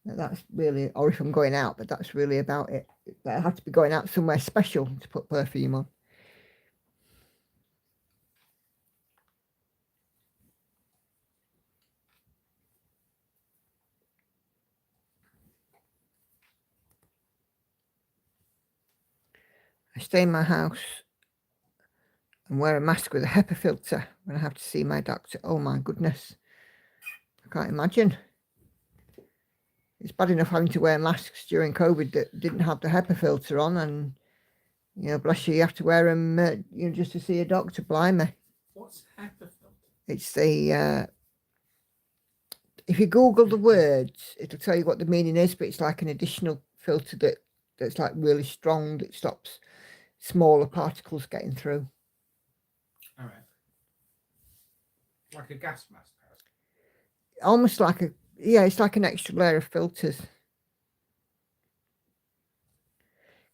That's really, or if I'm going out, but that's really about it. I have to be going out somewhere special to put perfume on. I stay in my house and wear a mask with a HEPA filter when I have to see my doctor. Oh my goodness. I can't imagine. It's bad enough having to wear masks during COVID that didn't have the HEPA filter on, and, you know, bless you have to wear them, you know, just to see a doctor, blimey. What's HEPA filter? It's the, if you Google the words, it'll tell you what the meaning is, but it's like an additional filter that's like really strong, that stops smaller particles getting through. All right. Like a gas mask. Almost like a, yeah, it's like an extra layer of filters.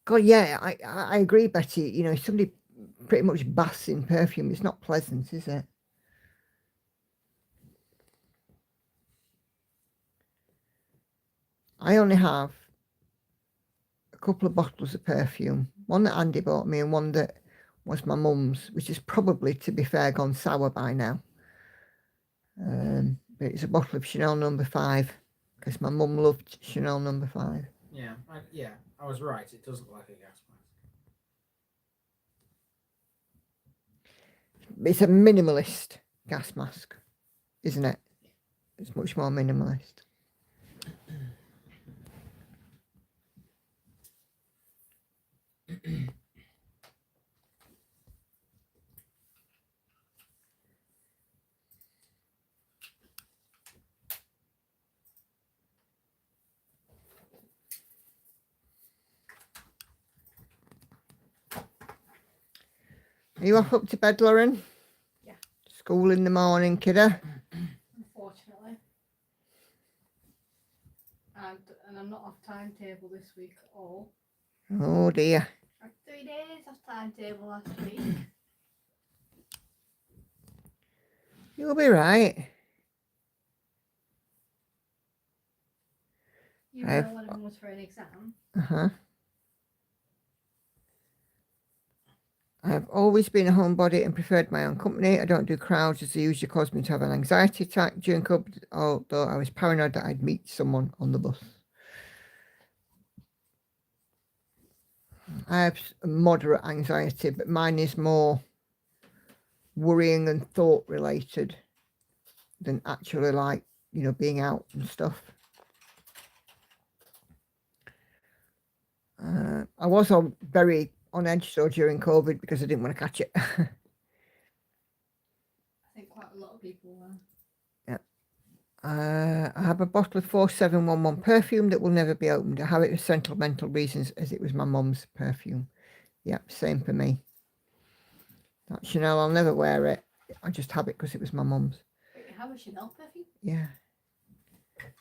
God, yeah, I agree, Betty. You know, if somebody pretty much baths in perfume, it's not pleasant, is it? I only have a couple of bottles of perfume. One that Andy bought me and one that was my mum's, which is probably, to be fair, gone sour by now. But it's a bottle of Chanel No. 5 because my mum loved Chanel No. 5. Yeah, I was right. It does look like a gas mask. It's a minimalist gas mask, isn't it? It's much more minimalist. Are you off up to bed, Lauren? Yeah. School in the morning, kiddo. Unfortunately. And I'm not off timetable this week at all. Oh dear. I had 3 days off timetable last week. You'll be right. You know, one of them was for an exam. Uh-huh. I've always been a homebody and preferred my own company. I don't do crowds as they usually cause me to have an anxiety attack during COVID, although I was paranoid that I'd meet someone on the bus. I have moderate anxiety, but mine is more worrying and thought related than actually, like, you know, being out and stuff. I was very on edge though during COVID because I didn't want to catch it. I think quite a lot of people were. I have a bottle of 4711 perfume that will never be opened. I have it for sentimental reasons as it was my mum's perfume. Yep, same for me. That Chanel, I'll never wear it. I just have it because it was my mum's. Wait, you have a Chanel perfume? Yeah.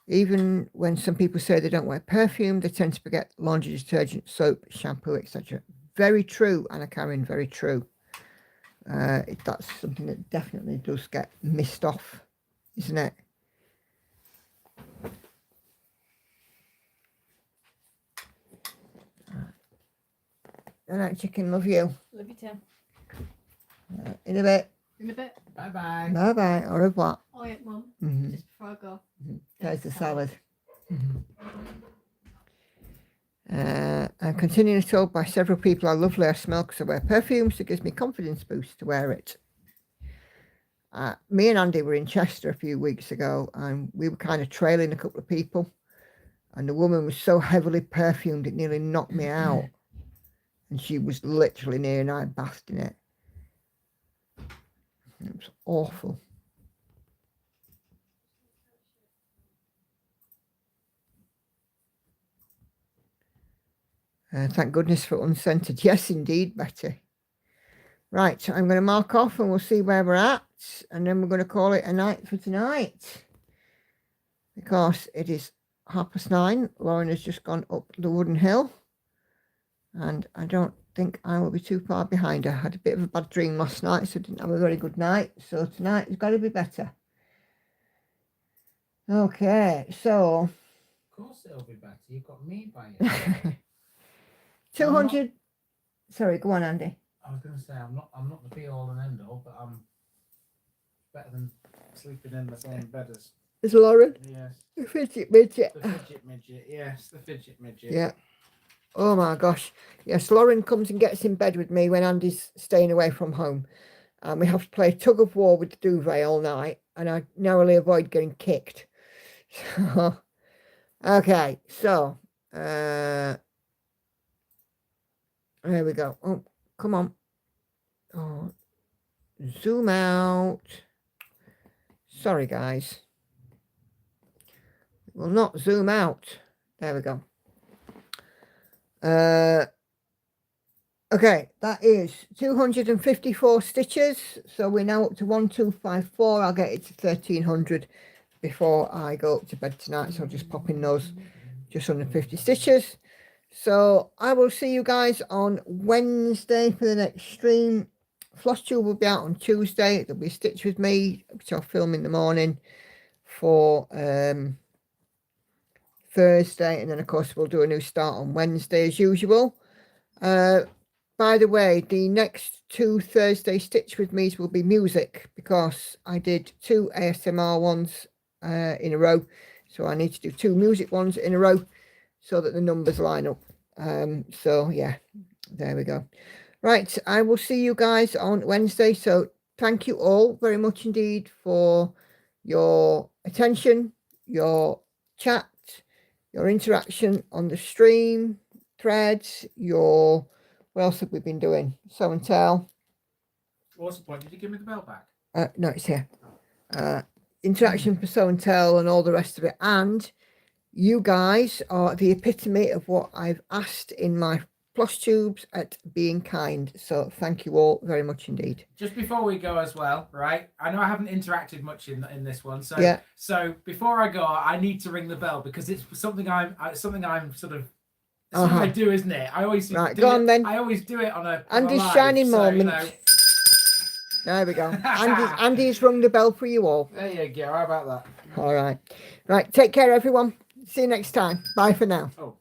Even when some people say they don't wear perfume, they tend to forget laundry detergent, soap, shampoo, etc. Very true, Anna Karen, very true. That's something that definitely does get missed off, isn't it? All right, chicken, love you. Love you too. In a bit. In a bit. Bye bye. Bye bye. Au revoir. Oh yeah, Mum. Mm-hmm. Just before I go. There's the salad. Mm-hmm. I'm continually told by several people how lovely I smell because I wear perfume, so it gives me confidence boost to wear it. Me and Andy were in Chester a few weeks ago, and we were kind of trailing a couple of people, and the woman was so heavily perfumed it nearly knocked me out, and she was literally near and I bathed in it. It was awful. Thank goodness for unscented. Yes, indeed, Betty. Right, I'm going to mark off and we'll see where we're at. And then we're going to call it a night for tonight. Because it is 9:30. Lauren has just gone up the wooden hill. And I don't think I will be too far behind her. I had a bit of a bad dream last night, so I didn't have a very good night. So tonight has got to be better. Okay, so... Of course it'll be better. You've got me by your side. 200... Sorry, go on, Andy. I was going to say, I'm not the be-all and end-all, but I'm better than sleeping in the same bed as... Is Lauren? Yes. The fidget midget. The fidget midget, yes, the fidget midget. Yeah. Oh my gosh. Yes, Lauren comes and gets in bed with me when Andy's staying away from home. And we have to play tug of war with the duvet all night. And I narrowly avoid getting kicked. So, okay, so there we go. Oh, come on. Oh, zoom out. Sorry, guys. It will not zoom out. There we go. Okay, that is 254 stitches. So we're now up to 1254. I'll get it to 1300 before I go to bed tonight. So I'll just pop in those just under 50 stitches. So I will see you guys on Wednesday for the next stream. Floss tube will be out on Tuesday. There'll be a stitch with me, which I'll film in the morning for Thursday. And then, of course, we'll do a new start on Wednesday as usual. By the way, the next 2 Thursday stitch with me's will be music because I did 2 ASMR ones in a row. So I need to do 2 music ones in a row so that the numbers line up. So yeah, there we go. Right, I will see you guys on Wednesday. So thank you all very much indeed for your attention, your chat, your interaction on the stream, threads, your... What else have we been doing? Show and tell. What's the point? Did you give me the bell back? No, it's here. Interaction for show and tell and all the rest of it. And you guys are the epitome of what I've asked in my floss tubes at being kind. So thank you all very much indeed. Just before we go as well, right? I know I haven't interacted much in this one. So yeah. So before I go, I need to ring the bell because it's something I'm sort of... It's something I do, isn't it? I always right, go on then. I always do it on a Andy's live, shining so, moment. You know. There we go. Andy's rung the bell for you all. There you go. How about that? All right. Right. Take care, everyone. See you next time. Bye for now. Oh.